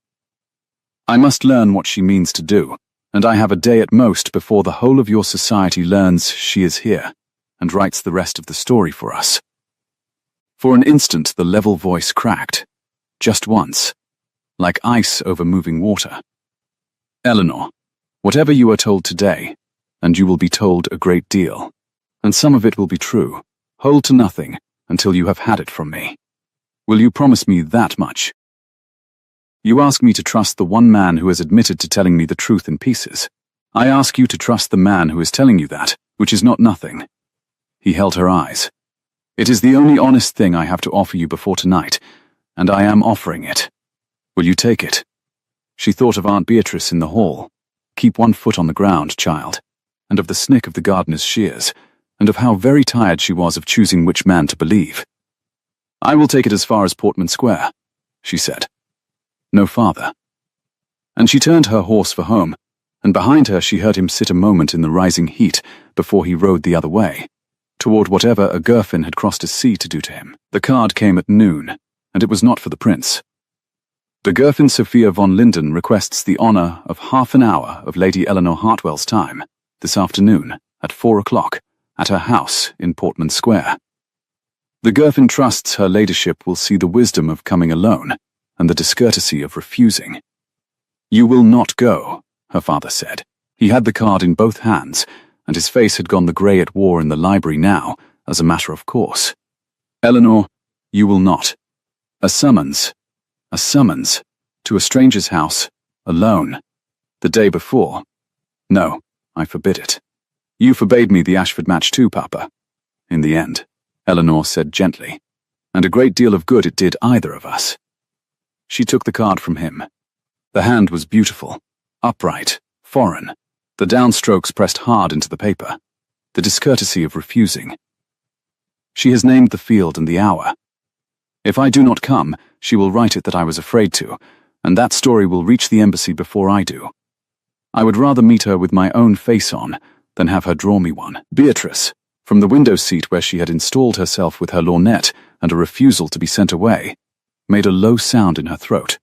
A: I must learn what she means to do, and I have a day at most before the whole of your society learns she is here and writes the rest of the story for us." For an instant the level voice cracked, just once, like ice over moving water. "Eleanor, whatever you are told today, and you will be told a great deal, and some of it will be true, hold to nothing until you have had it from me. Will you promise me that much? You ask me to trust the one man who has admitted to telling me the truth in pieces. I ask you to trust the man who is telling you that, which is not nothing." He held her eyes. "It is the only honest thing I have to offer you before tonight, and I am offering it. Will you take it?" She thought of Aunt Beatrice in the hall. "Keep one foot on the ground, child," and of the snick of the gardener's shears, and of how very tired she was of choosing which man to believe. "I will take it as far as Portman Square," she said. "No farther." And she turned her horse for home, and behind her she heard him sit a moment in the rising heat before he rode the other way, toward whatever a Gerfin had crossed a sea to do to him. The card came at noon, and it was not for the prince. "The Gerfin Sophia von Linden requests the honor of half an hour of Lady Eleanor Hartwell's time, this afternoon, at 4 o'clock, at her house in Portman Square. The Gerfin trusts her ladyship will see the wisdom of coming alone, and the discourtesy of refusing." "You will not go," her father said. He had the card in both hands, and his face had gone the grey it wore in the library now, as a matter of course. "Eleanor, you will not. A summons, to a stranger's house, alone, the day before. No, I forbid it. You forbade me the Ashford match too, Papa." "In the end," Eleanor said gently, "and a great deal of good it did either of us." She took the card from him. The hand was beautiful, upright, foreign, the downstrokes pressed hard into the paper, the discourtesy of refusing. "She has named the field and the hour. If I do not come, she will write it that I was afraid to, and that story will reach the embassy before I do. I would rather meet her with my own face on than have her draw me one." Beatrice, from the window seat where she had installed herself with her lorgnette and a refusal to be sent away, made a low sound in her throat.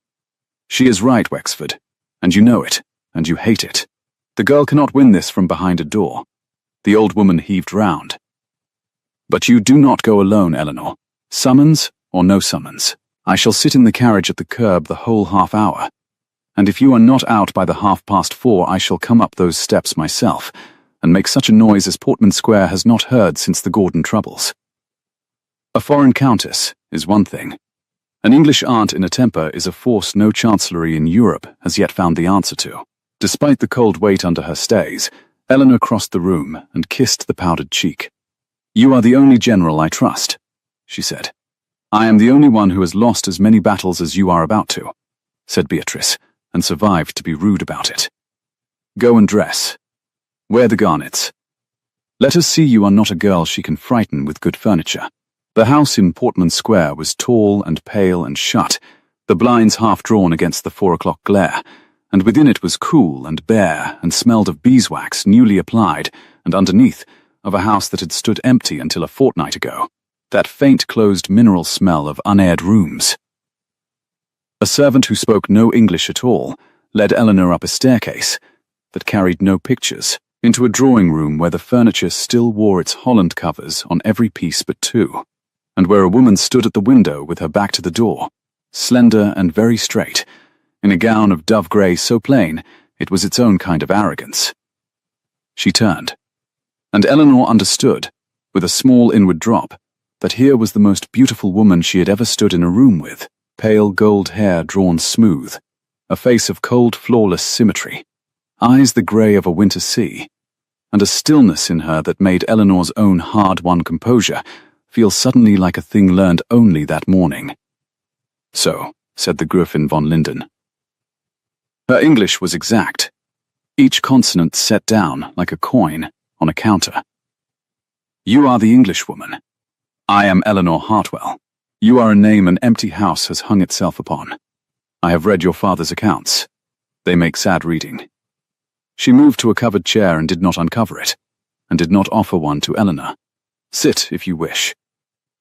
A: "She is right, Wexford, and you know it, and you hate it. The girl cannot win this from behind a door." The old woman heaved round. "But you do not go alone, Eleanor. Summons or no summons, I shall sit in the carriage at the curb the whole half hour. And if you are not out by the 4:30, I shall come up those steps myself, and make such a noise as Portman Square has not heard since the Gordon troubles. A foreign countess is one thing. An English aunt in a temper is a force no chancellery in Europe has yet found the answer to." Despite the cold weight under her stays, Eleanor crossed the room and kissed the powdered cheek. "You are the only general I trust," she said. "I am the only one who has lost as many battles as you are about to," said Beatrice, and survived to be rude about it. "Go and dress. Wear the garnets. Let her see you are not a girl she can frighten with good furniture." The house in Portman Square was tall and pale and shut, the blinds half drawn against the 4 o'clock glare, and within it was cool and bare and smelled of beeswax newly applied, and underneath, of a house that had stood empty until a fortnight ago, that faint closed mineral smell of unaired rooms. A servant who spoke no English at all led Eleanor up a staircase that carried no pictures, into a drawing room where the furniture still wore its Holland covers on every piece but two, and where a woman stood at the window with her back to the door, slender and very straight, in a gown of dove grey so plain it was its own kind of arrogance. She turned, and Eleanor understood, with a small inward drop, that here was the most beautiful woman she had ever stood in a room with, pale gold hair drawn smooth, a face of cold flawless symmetry, eyes the grey of a winter sea, and a stillness in her that made Eleanor's own hard-won composure feel suddenly like a thing learned only that morning. "So," said the Gräfin von Linden. Her English was exact, each consonant set down like a coin on a counter. "You are the Englishwoman. I am Eleanor Hartwell. You are a name an empty house has hung itself upon. I have read your father's accounts. They make sad reading. She moved to a covered chair and did not uncover it, and did not offer one to Eleanor. Sit, if you wish.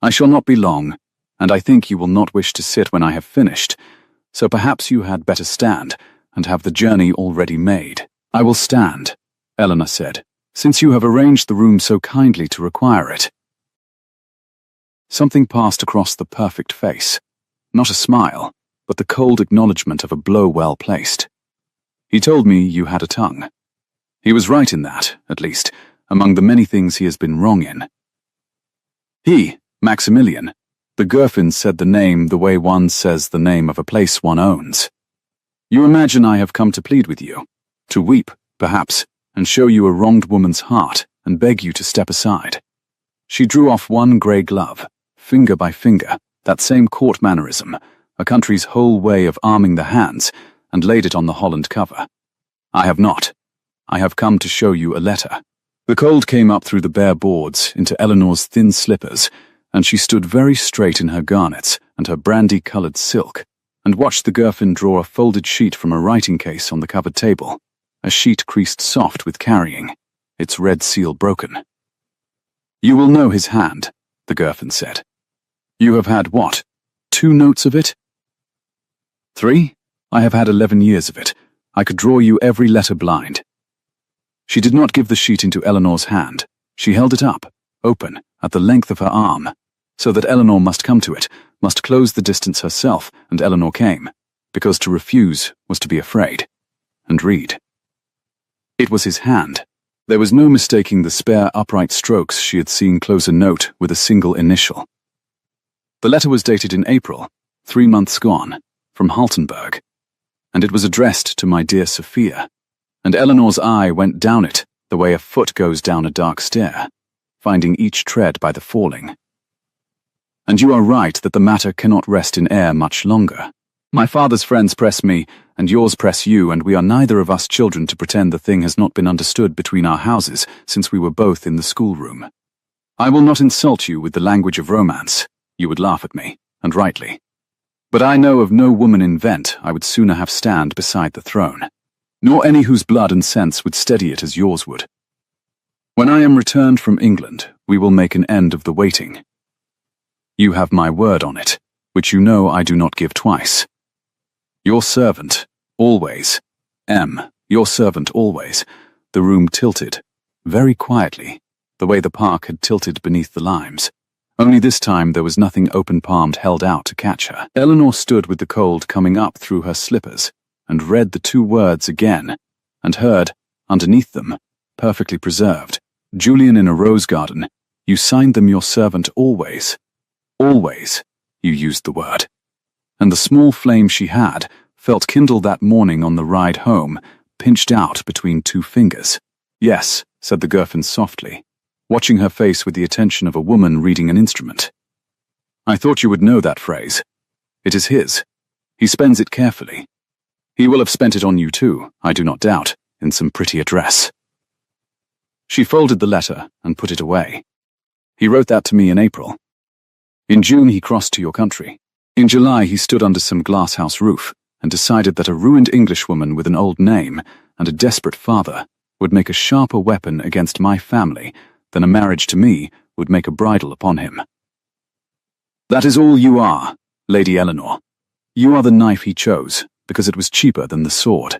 A: I shall not be long, and I think you will not wish to sit when I have finished, so perhaps you had better stand, and have the journey already made. I will stand, Eleanor said, since you have arranged the room so kindly to require it. Something passed across the perfect face. Not a smile, but the cold acknowledgement of a blow well placed. He told me you had a tongue. He was right in that, at least, among the many things he has been wrong in. He, Maximilian, the Gerfin, said the name the way one says the name of a place one owns. You imagine I have come to plead with you, to weep, perhaps, and show you a wronged woman's heart, and beg you to step aside. She drew off one grey glove, finger by finger, that same court mannerism, a country's whole way of arming the hands, and laid it on the Holland cover. I have not. I have come to show you a letter. The cold came up through the bare boards into Eleanor's thin slippers, and she stood very straight in her garnets and her brandy-coloured silk, and watched the Gerfin draw a folded sheet from a writing case on the covered table, a sheet creased soft with carrying, its red seal broken. You will know his hand, the Gerfin said. You have had what? 2 notes of it? 3? I have had 11 years of it. I could draw you every letter blind. She did not give the sheet into Eleanor's hand. She held it up, open, at the length of her arm, so that Eleanor must come to it, must close the distance herself, and Eleanor came, because to refuse was to be afraid, and read. It was his hand. There was no mistaking the spare, upright strokes she had seen close a note with a single initial. The letter was dated in April, 3 months gone, from Haltenberg, and it was addressed to my dear Sophia, and Eleanor's eye went down it the way a foot goes down a dark stair, finding each tread by the falling. And you are right that the matter cannot rest in air much longer. My father's friends press me, and yours press you, and we are neither of us children to pretend the thing has not been understood between our houses since we were both in the schoolroom. I will not insult you with the language of romance. You would laugh at me, and rightly. But I know of no woman in Vent I would sooner have stand beside the throne, nor any whose blood and sense would steady it as yours would. When I am returned from England, we will make an end of the waiting. You have my word on it, which you know I do not give twice. Your servant, always. M. Your servant always. The room tilted, very quietly, the way the park had tilted beneath the limes. Only this time there was nothing open-palmed held out to catch her. Eleanor stood with the cold coming up through her slippers, and read the 2 words again, and heard, underneath them, perfectly preserved, Julian in a rose garden, you signed them your servant always. Always, you used the word. And the small flame she had, felt kindled that morning on the ride home, pinched out between 2 fingers. Yes, said the Gerfin softly, watching her face with the attention of a woman reading an instrument. I thought you would know that phrase. It is his. He spends it carefully. He will have spent it on you too, I do not doubt, in some pretty address. She folded the letter and put it away. He wrote that to me in April. In June he crossed to your country. In July he stood under some glasshouse roof and decided that a ruined Englishwoman with an old name and a desperate father would make a sharper weapon against my family than a marriage to me would make a bridle upon him. That is all you are, Lady Eleanor. You are the knife he chose, because it was cheaper than the sword.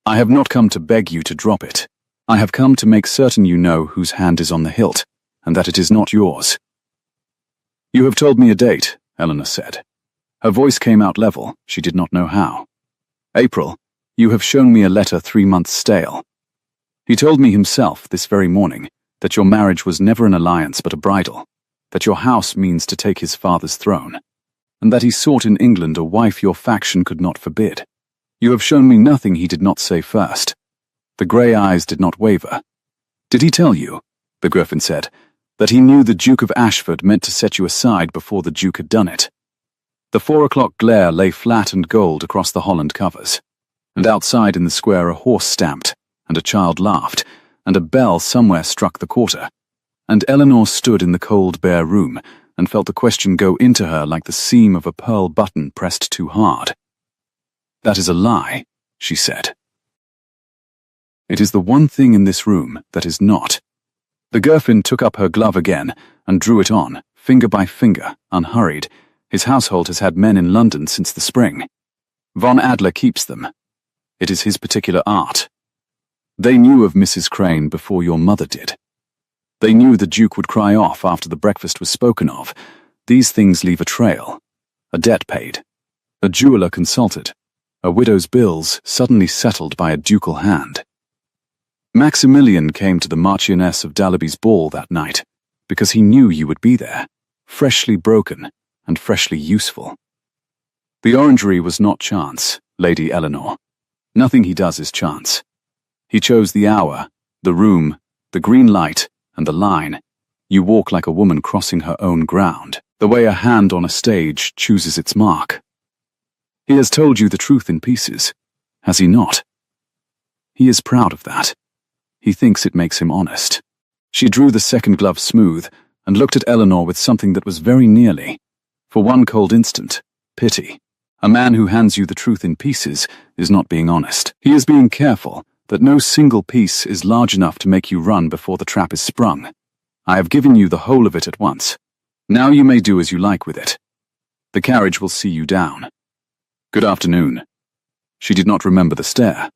A: I have not come to beg you to drop it. I have come to make certain you know whose hand is on the hilt, and that it is not yours. You have told me a date, Eleanor said. Her voice came out level, she did not know how. April, you have shown me a letter 3 months stale. He told me himself this very morning that your marriage was never an alliance but a bridal, that your house means to take his father's throne, and that he sought in England a wife your faction could not forbid. You have shown me nothing he did not say first. The grey eyes did not waver. Did he tell you, the Gerfin said, that he knew the Duke of Ashford meant to set you aside before the Duke had done it? The 4 o'clock glare lay flat and gold across the Holland covers, and outside in the square a horse stamped, and a child laughed, and a bell somewhere struck the quarter, and Eleanor stood in the cold bare room, and felt the question go into her like the seam of a pearl button pressed too hard. "That is a lie," she said. "It is the one thing in this room that is not." The Gurfin took up her glove again and drew it on, finger by finger, unhurried. His household has had men in London since the spring. Von Adler keeps them. It is his particular art. They knew of Mrs. Crane before your mother did. They knew the Duke would cry off after the breakfast was spoken of. These things leave a trail. A debt paid. A jeweller consulted. A widow's bills suddenly settled by a ducal hand. Maximilian came to the Marchioness of Dalaby's ball that night because he knew you would be there, freshly broken and freshly useful. The orangery was not chance, Lady Eleanor. Nothing he does is chance. He chose the hour, the room, the green light, and the line. You walk like a woman crossing her own ground, the way a hand on a stage chooses its mark. He has told you the truth in pieces, has he not? He is proud of that. He thinks it makes him honest. She drew the second glove smooth and looked at Eleanor with something that was very nearly, for one cold instant, pity. A man who hands you the truth in pieces is not being honest. He is being careful that no single piece is large enough to make you run before the trap is sprung. I have given you the whole of it at once. Now you may do as you like with it. The carriage will see you down. Good afternoon. She did not remember the stair,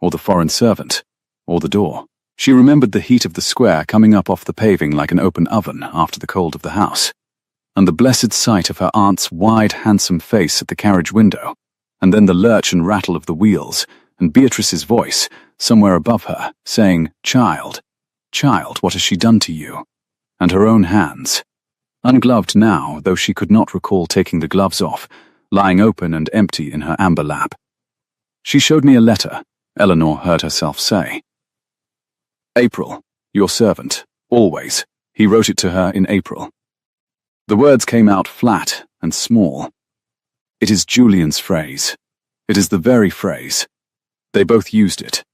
A: or the foreign servant, or the door. She remembered the heat of the square coming up off the paving like an open oven after the cold of the house, and the blessed sight of her aunt's wide, handsome face at the carriage window, and then the lurch and rattle of the wheels, and Beatrice's voice, somewhere above her, saying, "Child, child, what has she done to you?" And her own hands, ungloved now, though she could not recall taking the gloves off, lying open and empty in her amber lap. "She showed me a letter," Eleanor heard herself say. "April, your servant, always." He wrote it to her in April. The words came out flat and small. It is Julian's phrase. It is the very phrase. They both used it.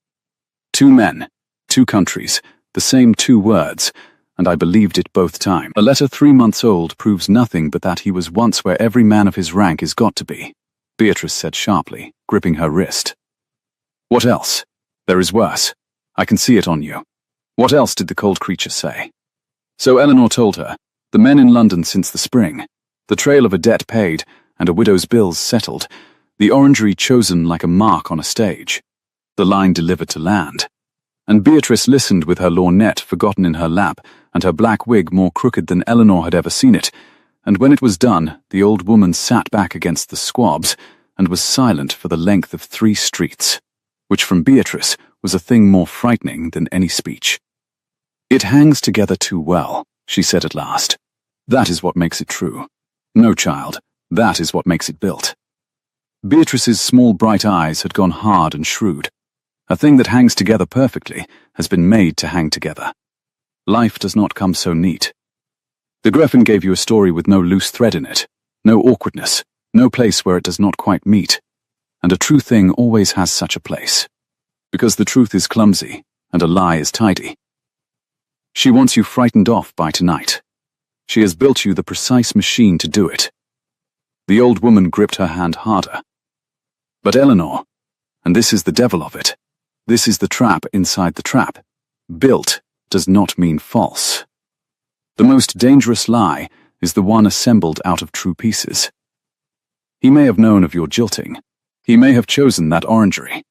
A: 2 men, 2 countries, the same 2 words, and I believed it both times. A letter 3 months old proves nothing but that he was once where every man of his rank is got to be, Beatrice said sharply, gripping her wrist. "What else? There is worse. I can see it on you. What else did the cold creature say?" So Eleanor told her, the men in London since the spring, the trail of a debt paid and a widow's bills settled, the orangery chosen like a mark on a stage, the line delivered to land. And Beatrice listened with her lorgnette forgotten in her lap and her black wig more crooked than Eleanor had ever seen it, and when it was done, the old woman sat back against the squabs and was silent for the length of 3 streets, which from Beatrice was a thing more frightening than any speech. "It hangs together too well," she said at last. "That is what makes it true. No, child, that is what makes it built." Beatrice's small bright eyes had gone hard and shrewd. A thing that hangs together perfectly has been made to hang together. Life does not come so neat. The Gräfin gave you a story with no loose thread in it, no awkwardness, no place where it does not quite meet. And a true thing always has such a place. Because the truth is clumsy, and a lie is tidy. She wants you frightened off by tonight. She has built you the precise machine to do it. The old woman gripped her hand harder. But Eleanor, and this is the devil of it, this is the trap inside the trap. Built does not mean false. The most dangerous lie is the one assembled out of true pieces. He may have known of your jilting. He may have chosen that orangery.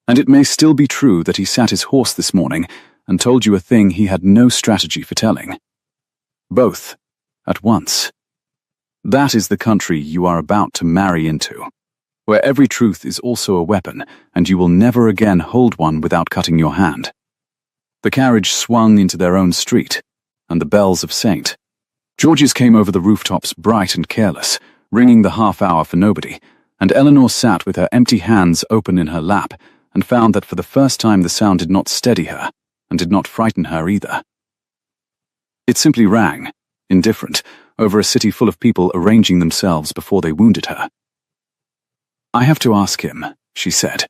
A: And it may still be true that he sat his horse this morning and told you a thing he had no strategy for telling. Both, at once. That is the country you are about to marry into, where every truth is also a weapon, and you will never again hold one without cutting your hand. The carriage swung into their own street, and the bells of St. George's came over the rooftops bright and careless, ringing the half-hour for nobody, and Eleanor sat with her empty hands open in her lap, and found that for the first time the sound did not steady her, and did not frighten her either. It simply rang, indifferent, over a city full of people arranging themselves before they wounded her. "I have to ask him," she said.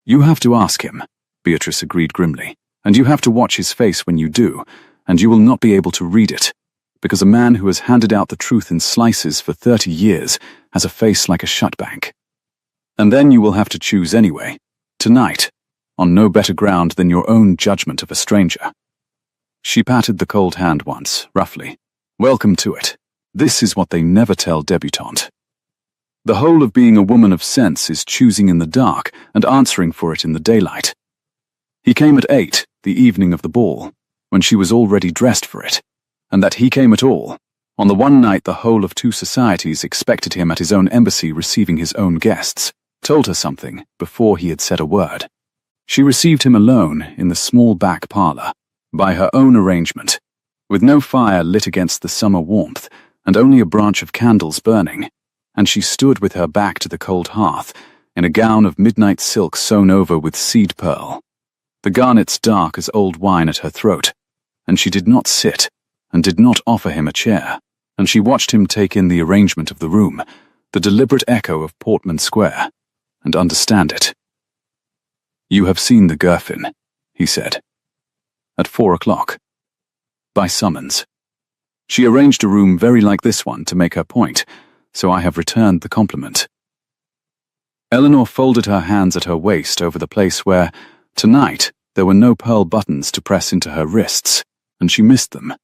A: "You have to ask him," Beatrice agreed grimly, "and you have to watch his face when you do, and you will not be able to read it. because a man who has handed out the truth in slices for 30 years has a face like a shutbank. And then you will have to choose anyway, tonight, on no better ground than your own judgment of a stranger. She patted the cold hand once, roughly. Welcome to it. This is what they never tell debutante. The whole of being a woman of sense is choosing in the dark and answering for it in the daylight. He came at 8, the evening of the ball, when she was already dressed for it, and that he came at all, on the one night the whole of 2 societies expected him at his own embassy receiving his own guests, told her something before he had said a word. She received him alone in the small back parlour, by her own arrangement, with no fire lit against the summer warmth, and only a branch of candles burning, and she stood with her back to the cold hearth, in a gown of midnight silk sewn over with seed pearl, the garnets dark as old wine at her throat, and she did not sit, and did not offer him a chair, and she watched him take in the arrangement of the room, the deliberate echo of Portman Square, and understand it. You have seen the Gherfin, he said. At 4 o'clock. By summons. She arranged a room very like this one to make her point, so I have returned the compliment. Eleanor folded her hands at her waist over the place where, tonight, there were no pearl buttons to press into her wrists, and she missed them,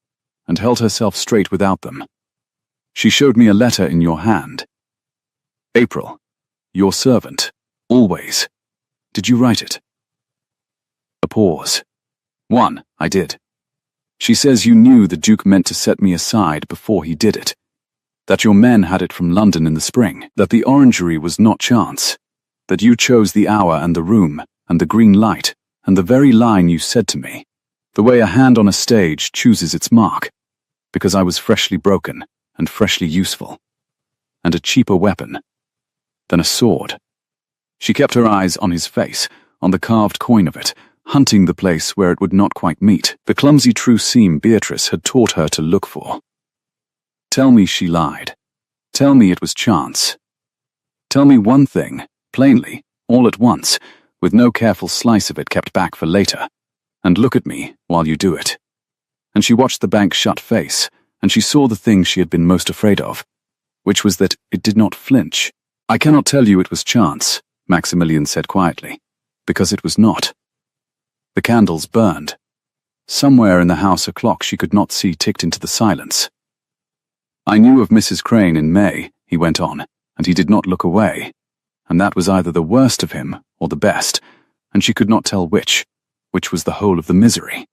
A: and held herself straight without them. She showed me a letter in your hand. April, your servant, always. Did you write it? A pause. 1, I did. She says you knew the Duke meant to set me aside before he did it. That your men had it from London in the spring, that the orangery was not chance, that you chose the hour and the room, and the green light, and the very line you said to me, the way a hand on a stage chooses its mark, because I was freshly broken and freshly useful, and a cheaper weapon than a sword. She kept her eyes on his face, on the carved coin of it, hunting the place where it would not quite meet, the clumsy true seam Beatrice had taught her to look for. Tell me she lied. Tell me it was chance. Tell me one thing, plainly, all at once, with no careful slice of it kept back for later, and look at me while you do it. And she watched the bank's shut face, and she saw the thing she had been most afraid of, which was that it did not flinch. I cannot tell you it was chance, Maximilian said quietly, because it was not. The candles burned. Somewhere in the house a clock she could not see ticked into the silence. I knew of Mrs. Crane in May, he went on, and he did not look away, and that was either the worst of him or the best, and she could not tell which was the whole of the misery.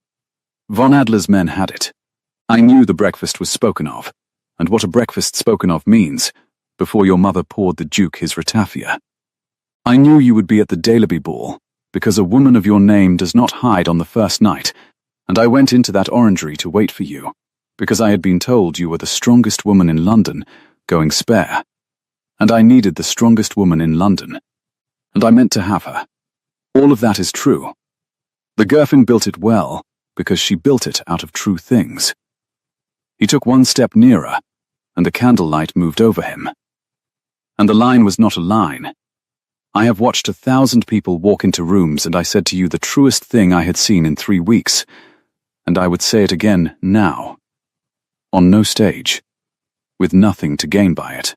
A: Von Adler's men had it. I knew the breakfast was spoken of, and what a breakfast spoken of means, before your mother poured the Duke his ratafia. I knew you would be at the Dalaby ball, because a woman of your name does not hide on the first night, and I went into that orangery to wait for you, because I had been told you were the strongest woman in London, going spare. And I needed the strongest woman in London. And I meant to have her. All of that is true. The Gherfin built it well, because she built it out of true things. He took one step nearer, and the candlelight moved over him. And the line was not a line. I have watched 1,000 people walk into rooms, and I said to you the truest thing I had seen in 3 weeks, and I would say it again now. On no stage, with nothing to gain by it.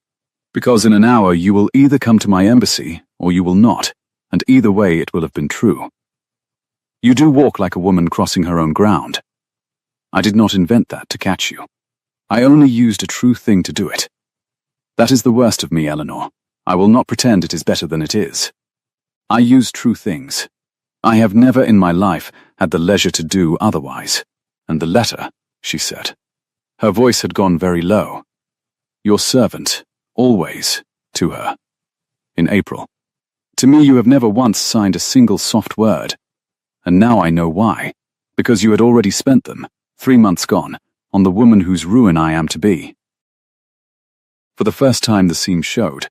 A: Because in an hour you will either come to my embassy, or you will not, and either way it will have been true. You do walk like a woman crossing her own ground. I did not invent that to catch you. I only used a true thing to do it. That is the worst of me, Eleanor. I will not pretend it is better than it is. I use true things. I have never in my life had the leisure to do otherwise. And the letter, she said. Her voice had gone very low. Your servant, always, to her. In April. To me you have never once signed a single soft word. And now I know why. Because you had already spent them, 3 months gone, on the woman whose ruin I am to be. For the first time the seam showed.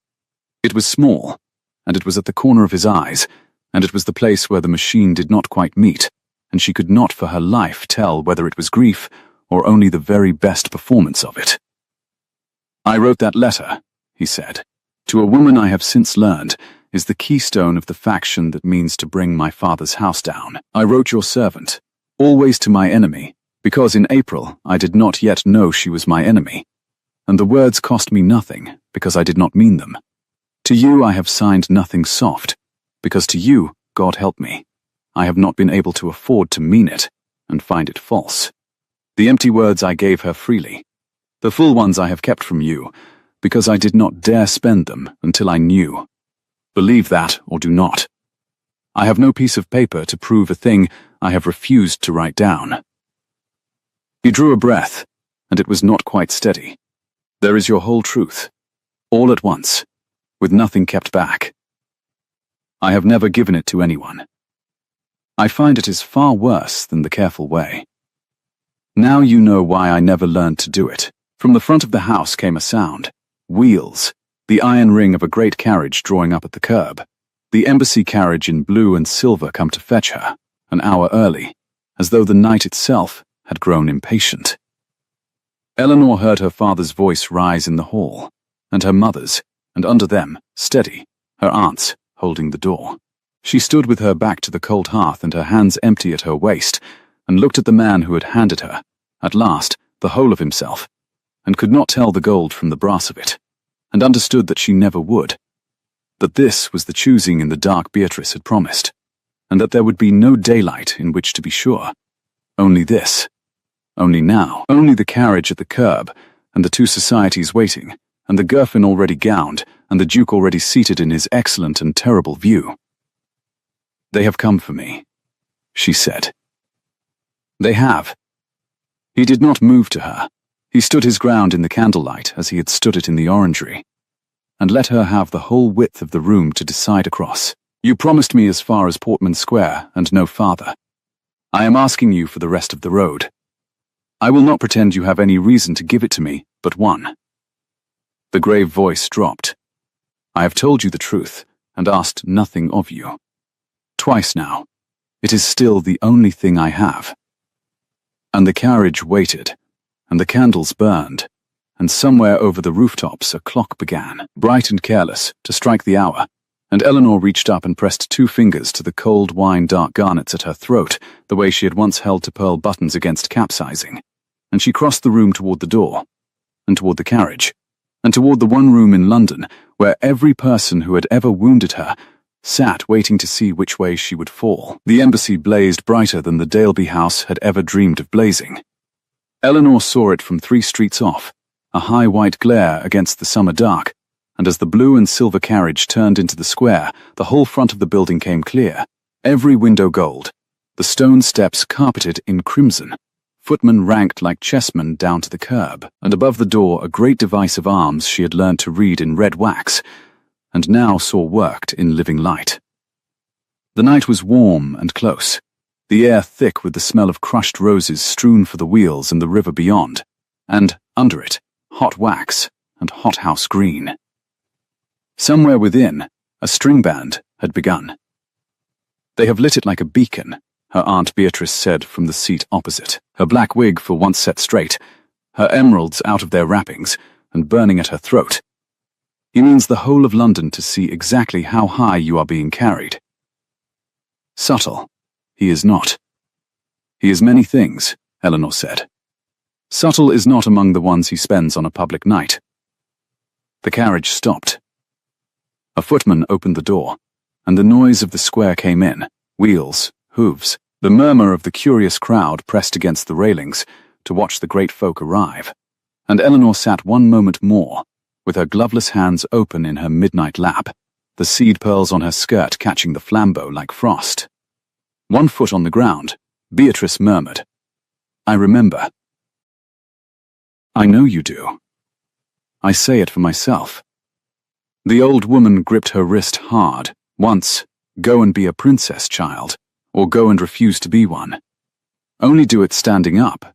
A: It was small, and it was at the corner of his eyes, and it was the place where the machine did not quite meet, and she could not for her life tell whether it was grief or only the very best performance of it. I wrote that letter, he said, to a woman I have since learned is the keystone of the faction that means to bring my father's house down. I wrote your servant, always to my enemy, because in April I did not yet know she was my enemy, and the words cost me nothing because I did not mean them. To you I have signed nothing soft, because to you, God help me, I have not been able to afford to mean it and find it false. The empty words I gave her freely, the full ones I have kept from you, because I did not dare spend them until I knew. Believe that or do not. I have no piece of paper to prove a thing I have refused to write down. He drew a breath, and it was not quite steady. There is your whole truth, all at once, with nothing kept back. I have never given it to anyone. I find it is far worse than the careful way. Now you know why I never learned to do it. From the front of the house came a sound. Wheels, the iron ring of a great carriage drawing up at the curb. The embassy carriage in blue and silver come to fetch her, an hour early, as though the night itself had grown impatient. Eleanor heard her father's voice rise in the hall, and her mother's, and under them, steady, her aunt's, holding the door. She stood with her back to the cold hearth and her hands empty at her waist, and looked at the man who had handed her, at last, the whole of himself, and could not tell the gold from the brass of it, and understood that she never would, that this was the choosing in the dark Beatrice had promised, and that there would be no daylight in which to be sure. Only this. Only now. Only the carriage at the curb, and the two societies waiting, and the Gurfin already gowned, and the Duke already seated in his excellent and terrible view. They have come for me, she said. They have. He did not move to her. He stood his ground in the candlelight as he had stood it in the orangery, and let her have the whole width of the room to decide across. You promised me as far as Portman Square and no farther. I am asking you for the rest of the road. I will not pretend you have any reason to give it to me, but one. The grave voice dropped. I have told you the truth, and asked nothing of you. Twice now. It is still the only thing I have. And the carriage waited, and the candles burned, and somewhere over the rooftops a clock began, bright and careless, to strike the hour, and Eleanor reached up and pressed 2 fingers to the cold wine-dark garnets at her throat, the way she had once held to pearl buttons against capsizing, and she crossed the room toward the door, and toward the carriage, and toward the one room in London where every person who had ever wounded her sat waiting to see which way she would fall. The embassy blazed brighter than the Daleby house had ever dreamed of blazing. Eleanor saw it from 3 streets off, a high white glare against the summer dark, and as the blue and silver carriage turned into the square, the whole front of the building came clear, every window gold, the stone steps carpeted in crimson, footmen ranked like chessmen down to the curb, and above the door a great device of arms she had learned to read in red wax, and now saw worked in living light. The night was warm and close, the air thick with the smell of crushed roses strewn for the wheels and the river beyond, and, under it, hot wax and hothouse green. Somewhere within, a string band had begun. They have lit it like a beacon, her Aunt Beatrice said from the seat opposite, her black wig for once set straight, her emeralds out of their wrappings and burning at her throat. He means the whole of London to see exactly how high you are being carried. Subtle, he is not. He is many things, Eleanor said. Subtle is not among the ones he spends on a public night. The carriage stopped. A footman opened the door, and the noise of the square came in, wheels, hooves, the murmur of the curious crowd pressed against the railings to watch the great folk arrive, and Eleanor sat one moment more, with her gloveless hands open in her midnight lap, the seed pearls on her skirt catching the flambeau like frost. 1 foot on the ground, Beatrice murmured, I remember. I know you do. I say it for myself. The old woman gripped her wrist hard. Once, go and be a princess, child, or go and refuse to be one. Only do it standing up,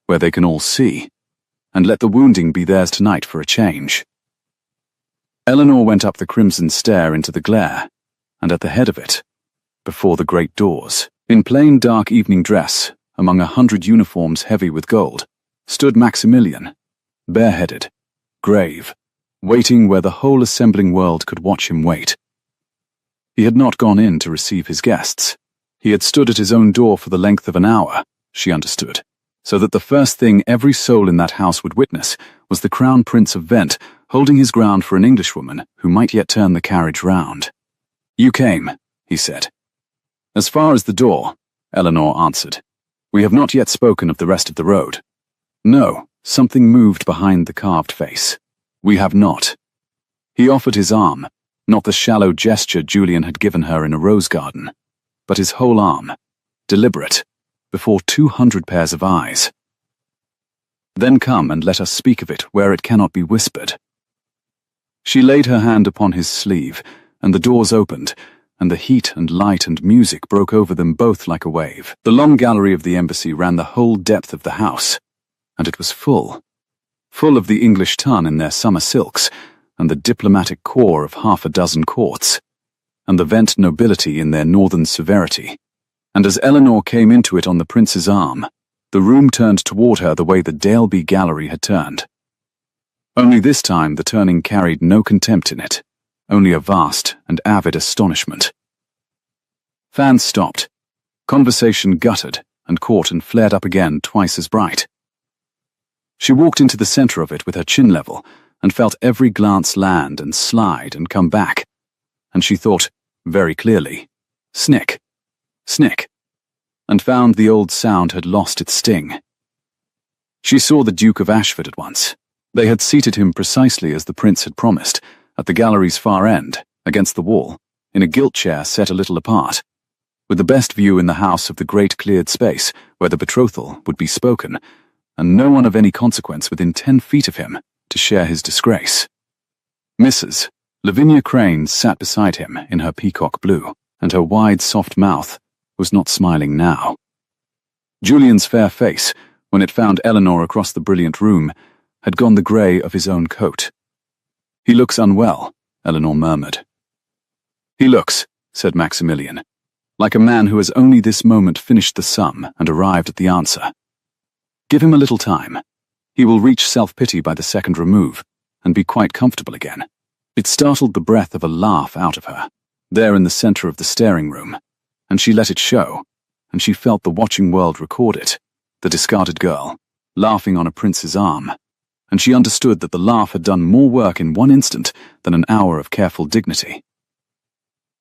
A: where they can all see, and let the wounding be theirs tonight for a change. Eleanor went up the crimson stair into the glare, and at the head of it, before the great doors, in plain dark evening dress, among 100 uniforms heavy with gold, stood Maximilian, bareheaded, grave, waiting where the whole assembling world could watch him wait. He had not gone in to receive his guests. He had stood at his own door for the length of an hour, she understood, so that the first thing every soul in that house would witness was the Crown Prince of Vent holding his ground for an Englishwoman who might yet turn the carriage round. "You came," he said. "As far as the door," Eleanor answered. "We have not yet spoken of the rest of the road." "No," something moved behind the carved face. "We have not." He offered his arm, not the shallow gesture Julian had given her in a rose garden, but his whole arm, deliberate, before 200 pairs of eyes. "Then come and let us speak of it where it cannot be whispered." She laid her hand upon his sleeve, and the doors opened, and the heat and light and music broke over them both like a wave. The long gallery of the embassy ran the whole depth of the house, and it was full of the English ton in their summer silks, and the diplomatic corps of half a dozen courts, and the Vent nobility in their northern severity. And as Eleanor came into it on the prince's arm, the room turned toward her the way the Daleby gallery had turned. Only this time the turning carried no contempt in it, only a vast and avid astonishment. Fans stopped. Conversation guttered and caught and flared up again twice as bright. She walked into the center of it with her chin level and felt every glance land and slide and come back, and she thought, very clearly, "Snick, snick," and found the old sound had lost its sting. She saw the Duke of Ashford at once. They had seated him precisely as the prince had promised, at the gallery's far end, against the wall, in a gilt chair set a little apart, with the best view in the house of the great cleared space where the betrothal would be spoken, and no one of any consequence within 10 feet of him to share his disgrace. Mrs. Lavinia Crane sat beside him in her peacock blue, and her wide, soft mouth was not smiling now. Julian's fair face, when it found Eleanor across the brilliant room, had gone the grey of his own coat. "He looks unwell," Eleanor murmured. "He looks," said Maximilian, "like a man who has only this moment finished the sum and arrived at the answer. Give him a little time. He will reach self-pity by the second remove, and be quite comfortable again." It startled the breath of a laugh out of her, there in the center of the staring room, and she let it show, and she felt the watching world record it, the discarded girl, laughing on a prince's arm, and she understood that the laugh had done more work in one instant than an hour of careful dignity.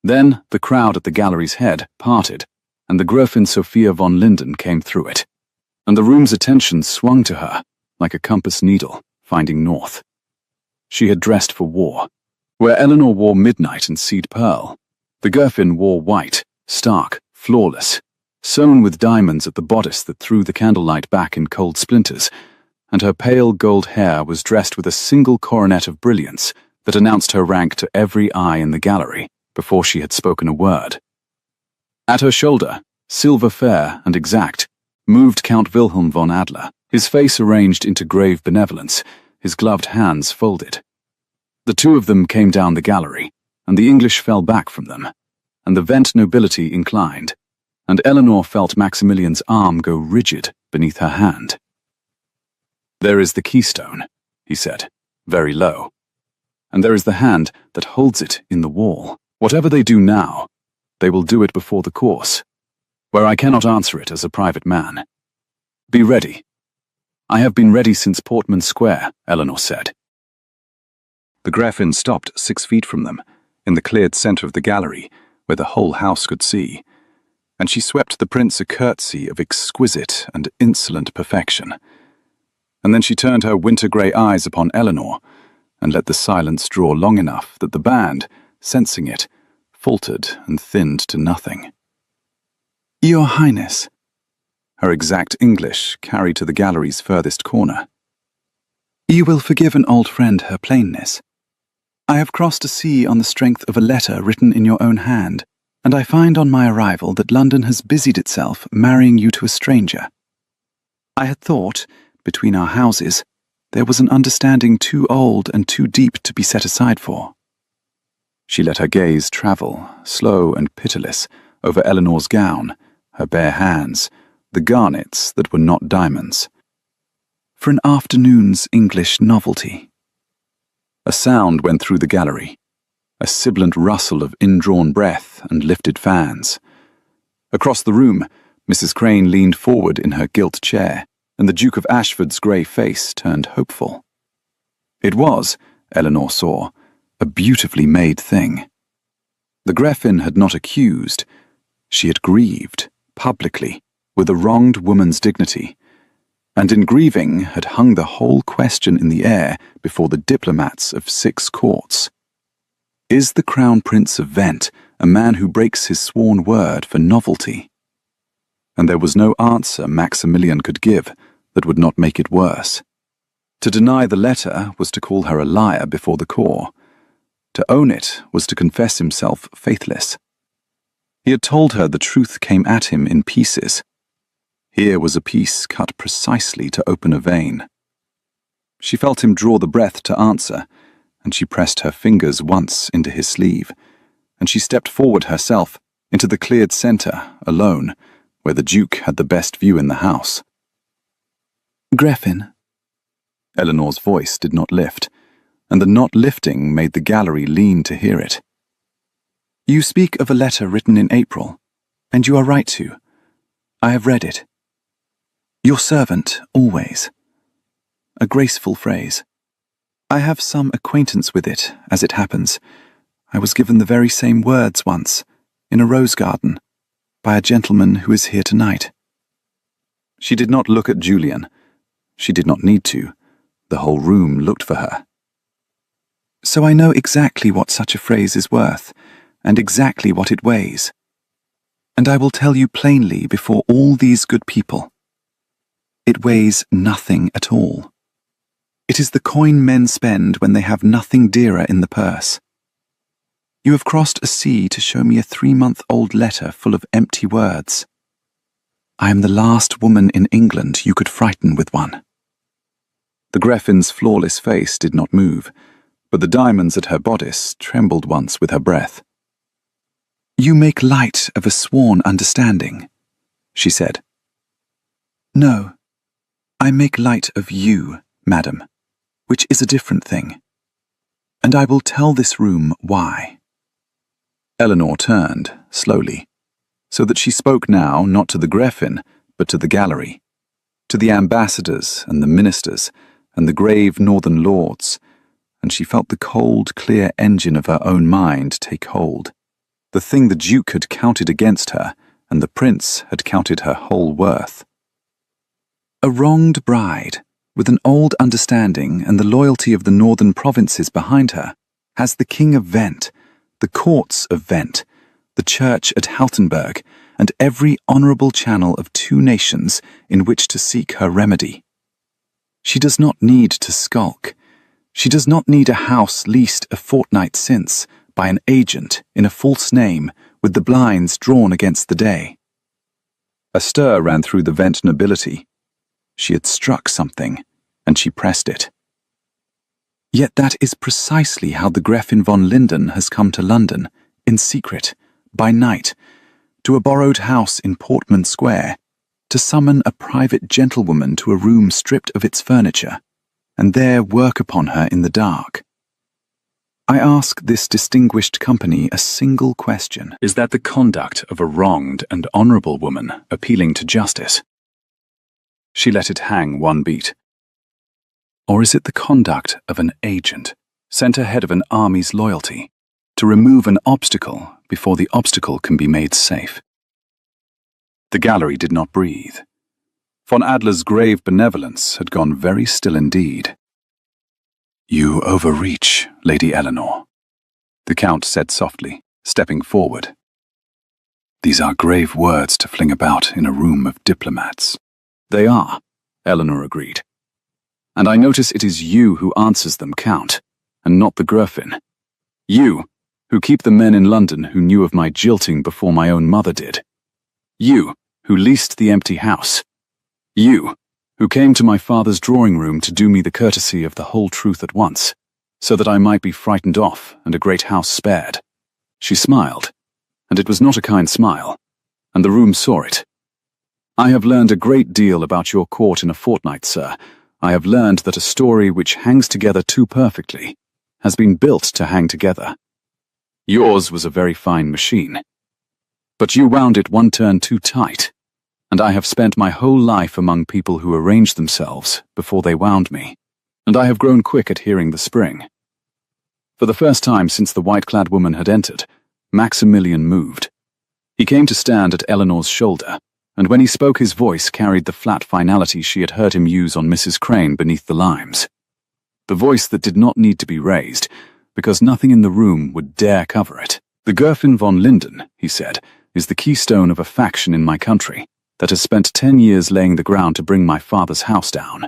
A: Then the crowd at the gallery's head parted, and the Gräfin Sophia von Linden came through it, and the room's attention swung to her like a compass needle finding north. She had dressed for war. Where Eleanor wore midnight and seed pearl, the Gräfin wore white, stark, flawless, sewn with diamonds at the bodice that threw the candlelight back in cold splinters, and her pale gold hair was dressed with a single coronet of brilliance that announced her rank to every eye in the gallery before she had spoken a word. At her shoulder, silver fair and exact, moved Count Wilhelm von Adler, his face arranged into grave benevolence, his gloved hands folded. The two of them came down the gallery, and the English fell back from them, and the Vent nobility inclined, and Eleanor felt Maximilian's arm go rigid beneath her hand. "There is the keystone," he said, very low, "and there is the hand that holds it in the wall. Whatever they do now, they will do it before the course, where I cannot answer it as a private man. Be ready." "I have been ready since Portman Square," Eleanor said. The Gräfin stopped 6 feet from them, in the cleared center of the gallery, where the whole house could see, and she swept the prince a curtsy of exquisite and insolent perfection. And then she turned her winter-grey eyes upon Eleanor, and let the silence draw long enough that the band, sensing it, faltered and thinned to nothing. "Your Highness," her exact English carried to the gallery's furthest corner. "You will forgive an old friend her plainness. I have crossed a sea on the strength of a letter written in your own hand, and I find on my arrival that London has busied itself marrying you to a stranger. I had thought, between our houses, there was an understanding too old and too deep to be set aside for." She let her gaze travel, slow and pitiless, over Eleanor's gown, her bare hands, the garnets that were not diamonds. "For an afternoon's English novelty." A sound went through the gallery, a sibilant rustle of indrawn breath and lifted fans. Across the room, Mrs. Crane leaned forward in her gilt chair, and the Duke of Ashford's grey face turned hopeful. It was, Eleanor saw, a beautifully made thing. The Gräfin had not accused. She had grieved, publicly, with a wronged woman's dignity, and in grieving had hung the whole question in the air before the diplomats of 6 courts. Is the Crown Prince of Vent a man who breaks his sworn word for novelty? And there was no answer Maximilian could give that would not make it worse. To deny the letter was to call her a liar before the court. To own it was to confess himself faithless. He had told her the truth came at him in pieces. Here was a piece cut precisely to open a vein. She felt him draw the breath to answer, and she pressed her fingers once into his sleeve, and she stepped forward herself into the cleared centre, alone, where the Duke had the best view in the house. "Gräfin." Eleanor's voice did not lift, and the not lifting made the gallery lean to hear it. "You speak of a letter written in April, and you are right to. I have read it. Your servant, always. A graceful phrase. I have some acquaintance with it, as it happens. I was given the very same words once, in a rose garden, by a gentleman who is here tonight." She did not look at Julian. She did not need to. The whole room looked for her. "So I know exactly what such a phrase is worth, and exactly what it weighs. And I will tell you plainly before all these good people. It weighs nothing at all. It is the coin men spend when they have nothing dearer in the purse. You have crossed a sea to show me a 3-month-old letter full of empty words. I am the last woman in England you could frighten with one." The Gräfin's flawless face did not move, but the diamonds at her bodice trembled once with her breath. "You make light of a sworn understanding," she said. "No, I make light of you, madam, which is a different thing. And I will tell this room why." Eleanor turned, slowly, so that she spoke now not to the Gräfin, but to the gallery, to the ambassadors and the ministers, and the grave northern lords, and she felt the cold, clear engine of her own mind take hold. The thing the Duke had counted against her, and the Prince had counted her whole worth. A wronged bride, with an old understanding and the loyalty of the northern provinces behind her, has the King of Vent, the courts of Vent, the church at Haltenberg, and every honourable channel of 2 nations in which to seek her remedy. She does not need to skulk. She does not need a house leased a fortnight since by an agent in a false name with the blinds drawn against the day. A stir ran through the Vent nobility. She had struck something, and she pressed it. Yet that is precisely how the Gräfin von Linden has come to London, in secret, by night, to a borrowed house in Portman Square, to summon a private gentlewoman to a room stripped of its furniture, and there work upon her in the dark. I ask this distinguished company a single question. Is that the conduct of a wronged and honourable woman appealing to justice? She let it hang one beat. Or is it the conduct of an agent, sent ahead of an army's loyalty, to remove an obstacle before the obstacle can be made safe? The gallery did not breathe. Von Adler's grave benevolence had gone very still indeed. "You overreach, Lady Eleanor," the Count said softly, stepping forward. "These are grave words to fling about in a room of diplomats." "They are," Eleanor agreed. "And I notice it is you who answers them, Count, and not the Gräfin. You, who keep the men in London who knew of my jilting before my own mother did. You, who leased the empty house. You, who came to my father's drawing room to do me the courtesy of the whole truth at once, so that I might be frightened off and a great house spared." She smiled, and it was not a kind smile, and the room saw it. "I have learned a great deal about your court in a fortnight, sir. I have learned that a story which hangs together too perfectly has been built to hang together. Yours was a very fine machine, but you wound it one turn too tight. and I have spent my whole life among people who arranged themselves before they wound me, and I have grown quick at hearing the spring. For the first time since the white-clad woman had entered, Maximilian moved. He came to stand at Eleanor's shoulder, and when he spoke his voice carried the flat finality she had heard him use on Mrs. Crane beneath the limes. The voice that did not need to be raised, because nothing in the room would dare cover it. "The Gräfin von Linden," he said, "is the keystone of a faction in my country that has spent 10 years laying the ground to bring my father's house down.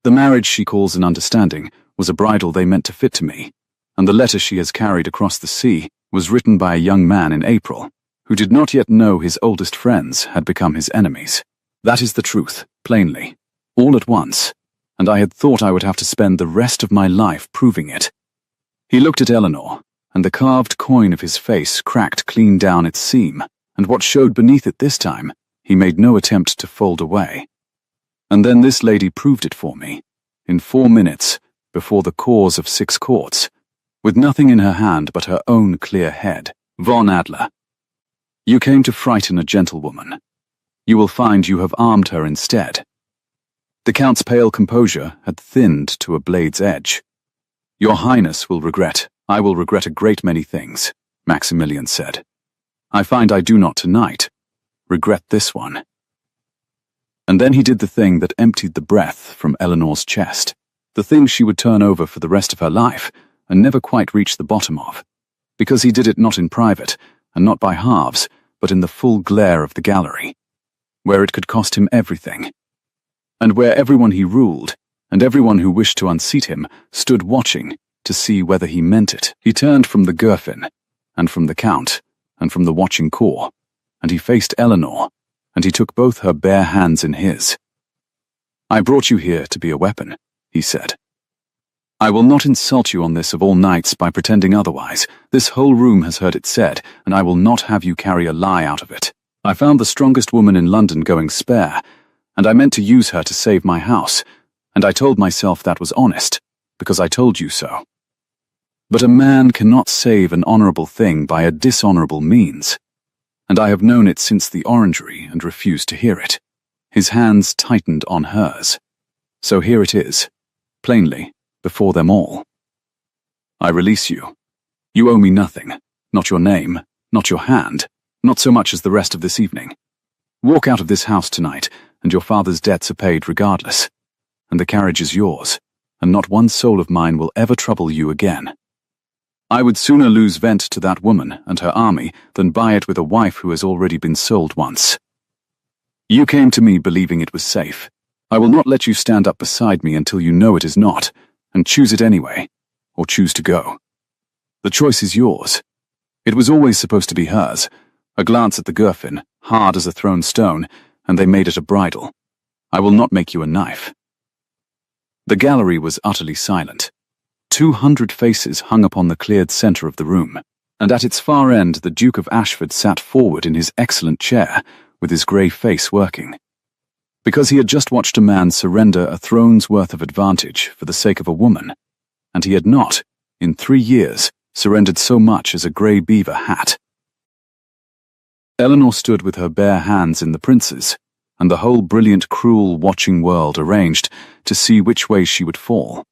A: The marriage she calls an understanding was a bridal they meant to fit to me, and the letter she has carried across the sea was written by a young man in April, who did not yet know his oldest friends had become his enemies. That is the truth, plainly, all at once, and I had thought I would have to spend the rest of my life proving it." He looked at Eleanor, and the carved coin of his face cracked clean down its seam, and what showed beneath it this time he made no attempt to fold away. "And then this lady proved it for me, in 4 minutes, before the cause of 6 courts, with nothing in her hand but her own clear head. Von Adler, you came to frighten a gentlewoman. You will find you have armed her instead." The Count's pale composure had thinned to a blade's edge. "Your Highness will regret, I will regret a great many things," Maximilian said. "I find I do not tonight regret this one." And then he did the thing that emptied the breath from Eleanor's chest, the thing she would turn over for the rest of her life and never quite reach the bottom of, because he did it not in private, and not by halves, but in the full glare of the gallery, where it could cost him everything, and where everyone he ruled, and everyone who wished to unseat him, stood watching to see whether he meant it. He turned from the Gräfin, and from the Count, and from the watching corps, and he faced Eleanor, and he took both her bare hands in his. "I brought you here to be a weapon," he said. "I will not insult you on this of all nights by pretending otherwise. This whole room has heard it said, and I will not have you carry a lie out of it. I found the strongest woman in London going spare, and I meant to use her to save my house, and I told myself that was honest, because I told you so. But a man cannot save an honorable thing by a dishonorable means, and I have known it since the orangery and refused to hear it." His hands tightened on hers. "So here it is, plainly, before them all. I release you. You owe me nothing, not your name, not your hand, not so much as the rest of this evening. Walk out of this house tonight, and your father's debts are paid regardless, and the carriage is yours, and not one soul of mine will ever trouble you again. I would sooner lose vent to that woman and her army than buy it with a wife who has already been sold once. You came to me believing it was safe. I will not let you stand up beside me until you know it is not, and choose it anyway, or choose to go. The choice is yours. It was always supposed to be hers. A glance at the Gräfin, hard as a thrown stone, and they made it a bridle. I will not make you a knife." The gallery was utterly silent. 200 faces hung upon the cleared centre of the room, and at its far end the Duke of Ashford sat forward in his excellent chair, with his grey face working. Because he had just watched a man surrender a throne's worth of advantage for the sake of a woman, and he had not, in 3 years, surrendered so much as a grey beaver hat. Eleanor stood with her bare hands in the prince's, and the whole brilliant, cruel, watching world arranged to see which way she would fall.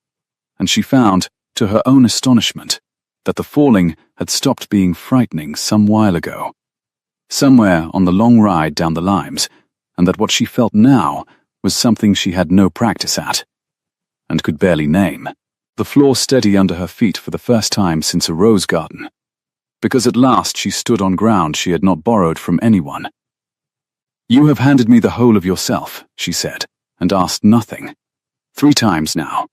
A: And she found, to her own astonishment, that the falling had stopped being frightening some while ago, somewhere on the long ride down the limes, and that what she felt now was something she had no practice at, and could barely name. The floor steady under her feet for the first time since a rose garden, because at last she stood on ground she had not borrowed from anyone. "You have handed me the whole of yourself," she said, "and asked nothing. 3 times now.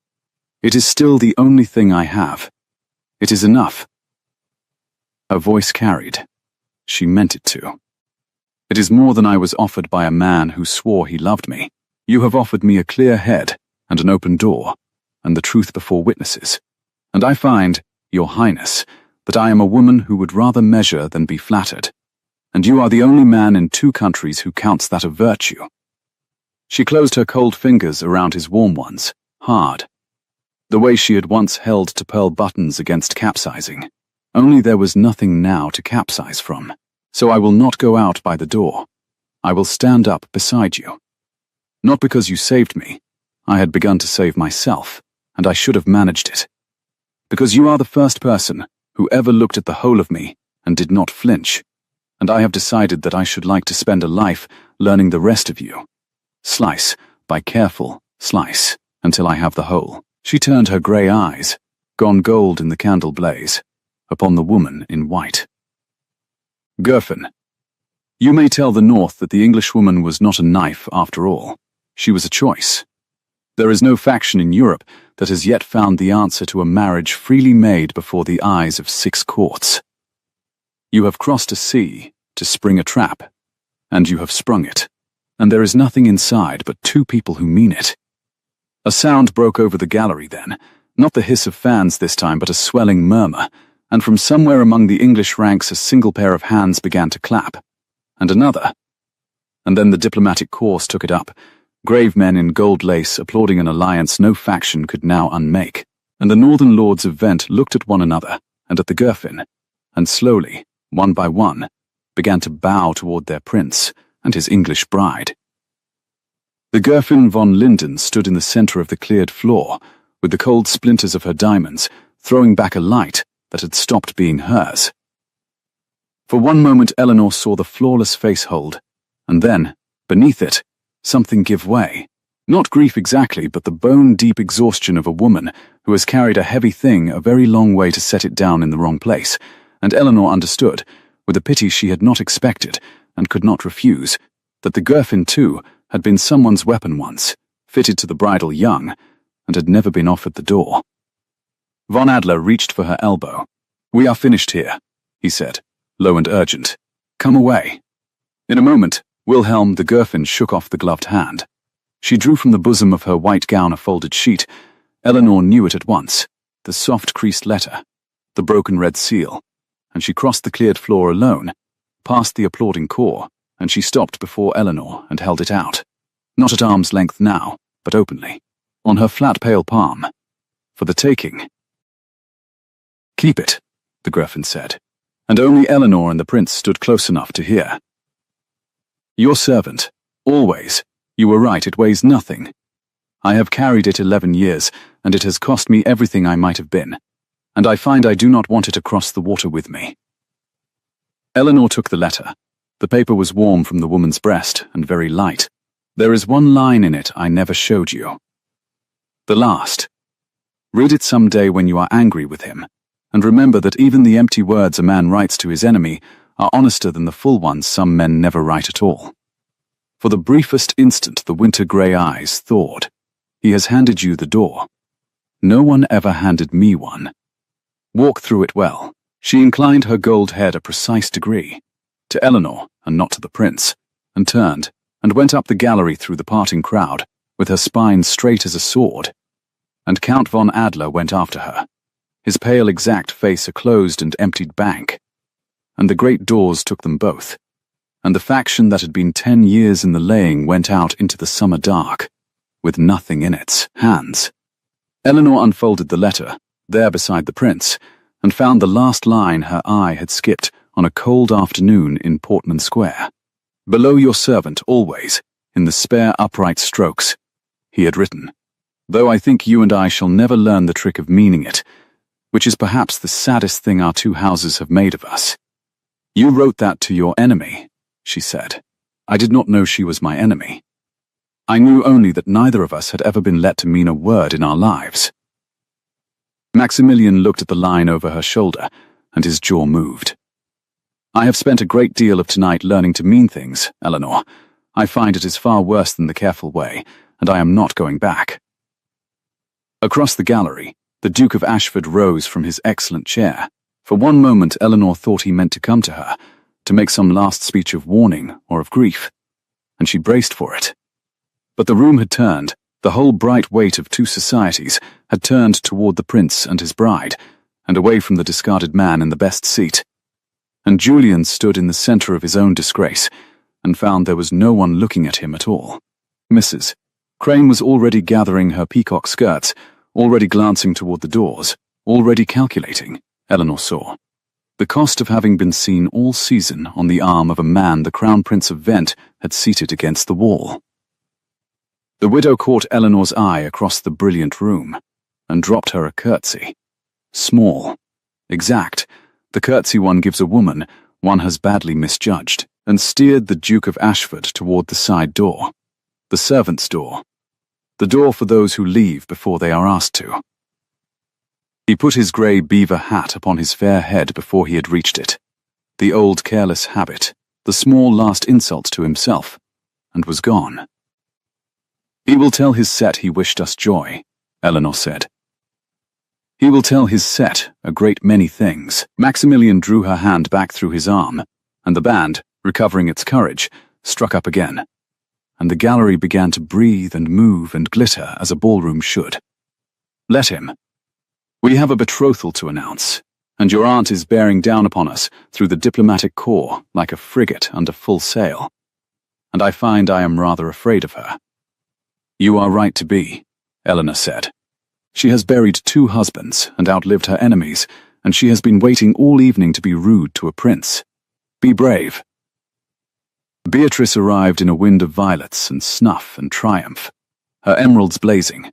A: It is still the only thing I have. It is enough." Her voice carried. She meant it to. "It is more than I was offered by a man who swore he loved me. You have offered me a clear head and an open door, and the truth before witnesses. And I find, Your Highness, that I am a woman who would rather measure than be flattered, and you are the only man in 2 countries who counts that a virtue." She closed her cold fingers around his warm ones, hard, the way she had once held to pearl buttons against capsizing. Only there was nothing now to capsize from. "So I will not go out by the door. I will stand up beside you. Not because you saved me. I had begun to save myself, and I should have managed it. Because you are the first person who ever looked at the whole of me and did not flinch, and I have decided that I should like to spend a life learning the rest of you. Slice by careful slice until I have the whole. She turned her grey eyes, gone gold in the candle blaze, upon the woman in white. Gerfin, you may tell the North that the Englishwoman was not a knife after all. She was a choice. There is no faction in Europe that has yet found the answer to a marriage freely made before the eyes of 6 courts. You have crossed a sea to spring a trap, and you have sprung it, and there is nothing inside but 2 people who mean it. A sound broke over the gallery then, not the hiss of fans this time, but a swelling murmur, and from somewhere among the English ranks a single pair of hands began to clap, and another. And then the diplomatic corps took it up, grave men in gold lace applauding an alliance no faction could now unmake, and the northern lords of Vent looked at one another and at the Gerfin, and slowly, one by one, began to bow toward their prince and his English bride. The Gerfin von Linden stood in the center of the cleared floor, with the cold splinters of her diamonds throwing back a light that had stopped being hers. For one moment Eleanor saw the flawless face hold, and then, beneath it, something give way. Not grief exactly, but the bone-deep exhaustion of a woman who has carried a heavy thing a very long way to set it down in the wrong place, and Eleanor understood, with a pity she had not expected and could not refuse, that the Gerfin too had been someone's weapon once, fitted to the bridle young, and had never been offered the door. Von Adler reached for her elbow. "We are finished here," he said, low and urgent. "Come away." In a moment, Wilhelm the Gerfin shook off the gloved hand. She drew from the bosom of her white gown a folded sheet. Eleanor knew it at once, the soft creased letter, the broken red seal, and she crossed the cleared floor alone, past the applauding corps, and she stopped before Eleanor and held it out. Not at arm's length now, but openly, on her flat pale palm. For the taking. "Keep it," the Gerfin said, and only Eleanor and the prince stood close enough to hear. "Your servant, always. You were right, it weighs nothing. I have carried it 11 years, and it has cost me everything I might have been, and I find I do not want it across the water with me." Eleanor took the letter. The paper was warm from the woman's breast and very light. There is one line in it I never showed you. The last. Read it some day when you are angry with him, and remember that even the empty words a man writes to his enemy are honester than the full ones some men never write at all. For the briefest instant the winter-grey eyes thawed. He has handed you the door. No one ever handed me one. Walk through it well. She inclined her gold head a precise degree, to Eleanor and not to the prince, and turned, and went up the gallery through the parting crowd, with her spine straight as a sword. And Count von Adler went after her, his pale exact face a closed and emptied bank. And the great doors took them both, and the faction that had been 10 years in the laying went out into the summer dark, with nothing in its hands. Eleanor unfolded the letter, there beside the prince, and found the last line her eye had skipped on a cold afternoon in Portman Square. "Below your servant always, in the spare upright strokes," he had written, "though I think you and I shall never learn the trick of meaning it, which is perhaps the saddest thing our 2 houses have made of us." "You wrote that to your enemy," she said. "I did not know she was my enemy. I knew only that neither of us had ever been let to mean a word in our lives." Maximilian looked at the line over her shoulder, and his jaw moved. "I have spent a great deal of tonight learning to mean things, Eleanor. I find it is far worse than the careful way, and I am not going back." Across the gallery, the Duke of Ashford rose from his excellent chair. For one moment Eleanor thought he meant to come to her, to make some last speech of warning or of grief, and she braced for it. But the room had turned, the whole bright weight of 2 societies had turned toward the prince and his bride, and away from the discarded man in the best seat. And Julian stood in the center of his own disgrace, and found there was no one looking at him at all. Mrs. Crane was already gathering her peacock skirts, already glancing toward the doors, already calculating, Eleanor saw, the cost of having been seen all season on the arm of a man the Crown Prince of Vent had seated against the wall. The widow caught Eleanor's eye across the brilliant room, and dropped her a curtsy. Small, exact, the curtsy one gives a woman one has badly misjudged, and steered the Duke of Ashford toward the side door, the servants' door, the door for those who leave before they are asked to. He put his grey beaver hat upon his fair head before he had reached it, the old careless habit, the small last insult to himself, and was gone. "He will tell his set he wished us joy," Eleanor said. "He will tell his set a great many things." Maximilian drew her hand back through his arm, and the band, recovering its courage, struck up again, and the gallery began to breathe and move and glitter as a ballroom should. "Let him. We have a betrothal to announce, and your aunt is bearing down upon us through the diplomatic corps like a frigate under full sail, and I find I am rather afraid of her." "You are right to be," Eleanor said. "She has buried 2 husbands and outlived her enemies, and she has been waiting all evening to be rude to a prince. Be brave." Beatrice arrived in a wind of violets and snuff and triumph, her emeralds blazing,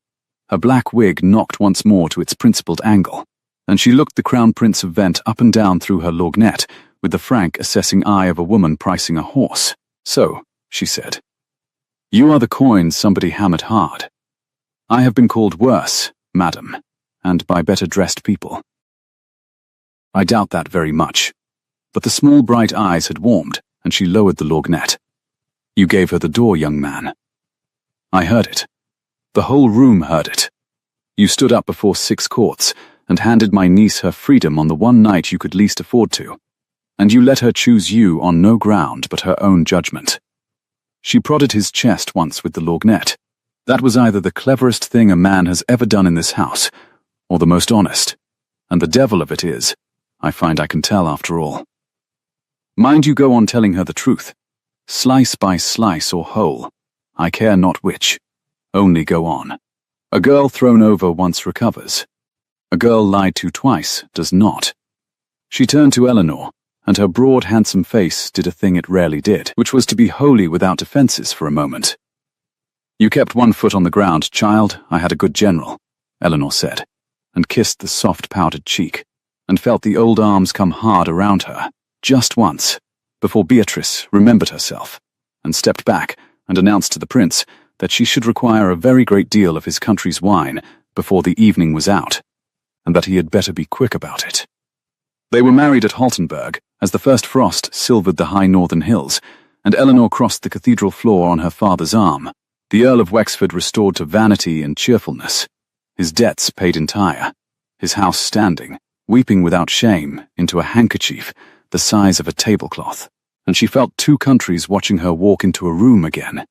A: her black wig knocked once more to its principled angle, and she looked the Crown Prince of Vent up and down through her lorgnette with the frank assessing eye of a woman pricing a horse. "So," she said, "you are the coin somebody hammered hard. I have been called worse, madam, and by better-dressed people." "I doubt that very much." But the small bright eyes had warmed, and she lowered the lorgnette. "You gave her the door, young man." "I heard it. The whole room heard it. You stood up before 6 courts, and handed my niece her freedom on the one night you could least afford to, and you let her choose you on no ground but her own judgment." She prodded his chest once with the lorgnette. "That was either the cleverest thing a man has ever done in this house, or the most honest, and the devil of it is, I find I can tell after all. Mind you go on telling her the truth, slice by slice or whole, I care not which, only go on. A girl thrown over once recovers. A girl lied to twice does not." She turned to Eleanor, and her broad, handsome face did a thing it rarely did, which was to be wholly without defences for a moment. "You kept one foot on the ground, child. I had a good general," Eleanor said, and kissed the soft powdered cheek, and felt the old arms come hard around her, just once, before Beatrice remembered herself, and stepped back and announced to the prince that she should require a very great deal of his country's wine before the evening was out, and that he had better be quick about it. They were married at Haltenberg, as the first frost silvered the high northern hills, and Eleanor crossed the cathedral floor on her father's arm, the Earl of Wexford restored to vanity and cheerfulness, his debts paid entire, his house standing, weeping without shame, into a handkerchief the size of a tablecloth, and she felt 2 countries watching her walk into a room again,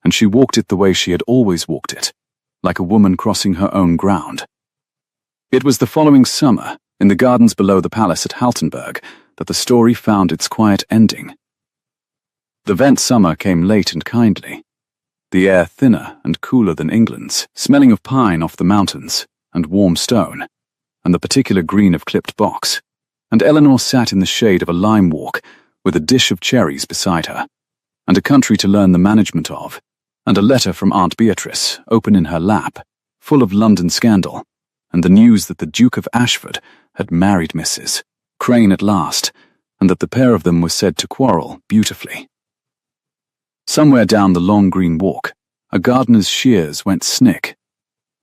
A: and she walked it the way she had always walked it, like a woman crossing her own ground. It was the following summer, in the gardens below the palace at Haltenberg, that the story found its quiet ending. The Vent summer came late and kindly, the air thinner and cooler than England's, smelling of pine off the mountains, and warm stone, and the particular green of clipped box, and Eleanor sat in the shade of a lime walk with a dish of cherries beside her, and a country to learn the management of, and a letter from Aunt Beatrice open in her lap, full of London scandal, and the news that the Duke of Ashford had married Mrs. Crane at last, and that the pair of them were said to quarrel beautifully. Somewhere down the long green walk, a gardener's shears went snick.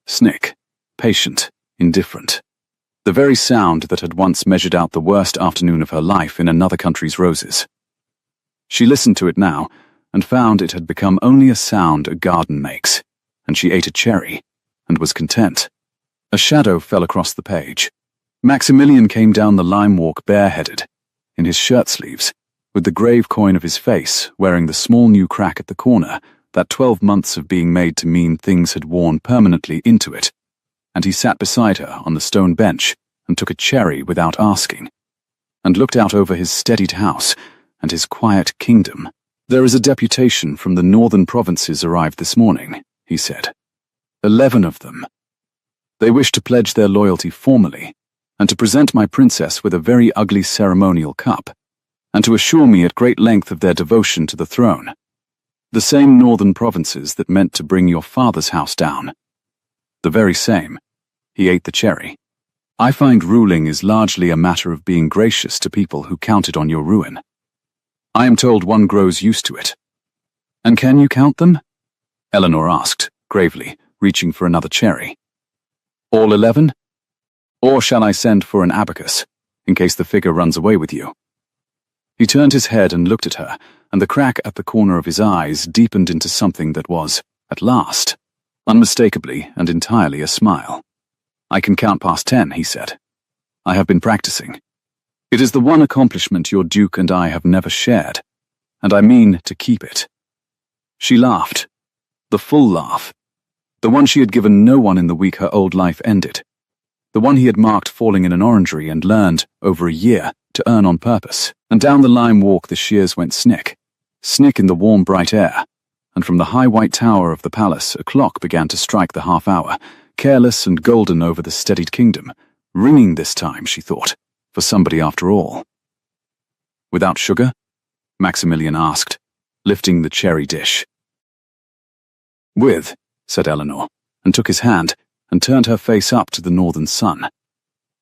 A: Snick, patient, indifferent. The very sound that had once measured out the worst afternoon of her life in another country's roses. She listened to it now, and found it had become only a sound a garden makes, and she ate a cherry, and was content. A shadow fell across the page. Maximilian came down the lime walk bareheaded, in his shirt-sleeves, with the grave coin of his face wearing the small new crack at the corner that 12 months of being made to mean things had worn permanently into it, and he sat beside her on the stone bench and took a cherry without asking, and looked out over his steadied house and his quiet kingdom. "There is a deputation from the northern provinces arrived this morning," he said. 11 of them. They wish to pledge their loyalty formally, and to present my princess with a very ugly ceremonial cup, and to assure me at great length of their devotion to the throne. The same northern provinces that meant to bring your father's house down. The very same. He ate the cherry. I find ruling is largely a matter of being gracious to people who counted on your ruin. I am told one grows used to it. And can you count them? Eleanor asked, gravely, reaching for another cherry. All 11? Or shall I send for an abacus, in case the figure runs away with you? He turned his head and looked at her, and the crack at the corner of his eyes deepened into something that was, at last, unmistakably and entirely a smile. I can count past 10, he said. I have been practicing. It is the one accomplishment your Duke and I have never shared, and I mean to keep it. She laughed. The full laugh. The one she had given no one in the week her old life ended. The one he had marked falling in an orangery and learned, over a year, to earn on purpose. And down the lime walk the shears went snick. Snick in the warm bright air. And from the high white tower of the palace a clock began to strike the half-hour, careless and golden over the steadied kingdom, ringing this time, she thought, for somebody after all. Without sugar? Maximilian asked, lifting the cherry dish. With, said Eleanor, and took his hand, and turned her face up to the northern sun.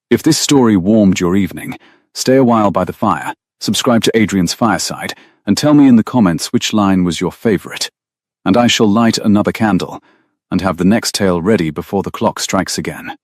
A: If this story warmed your evening, stay a while by the fire, subscribe to Adrian's Fireside, and tell me in the comments which line was your favorite. And I shall light another candle, and have the next tale ready before the clock strikes again.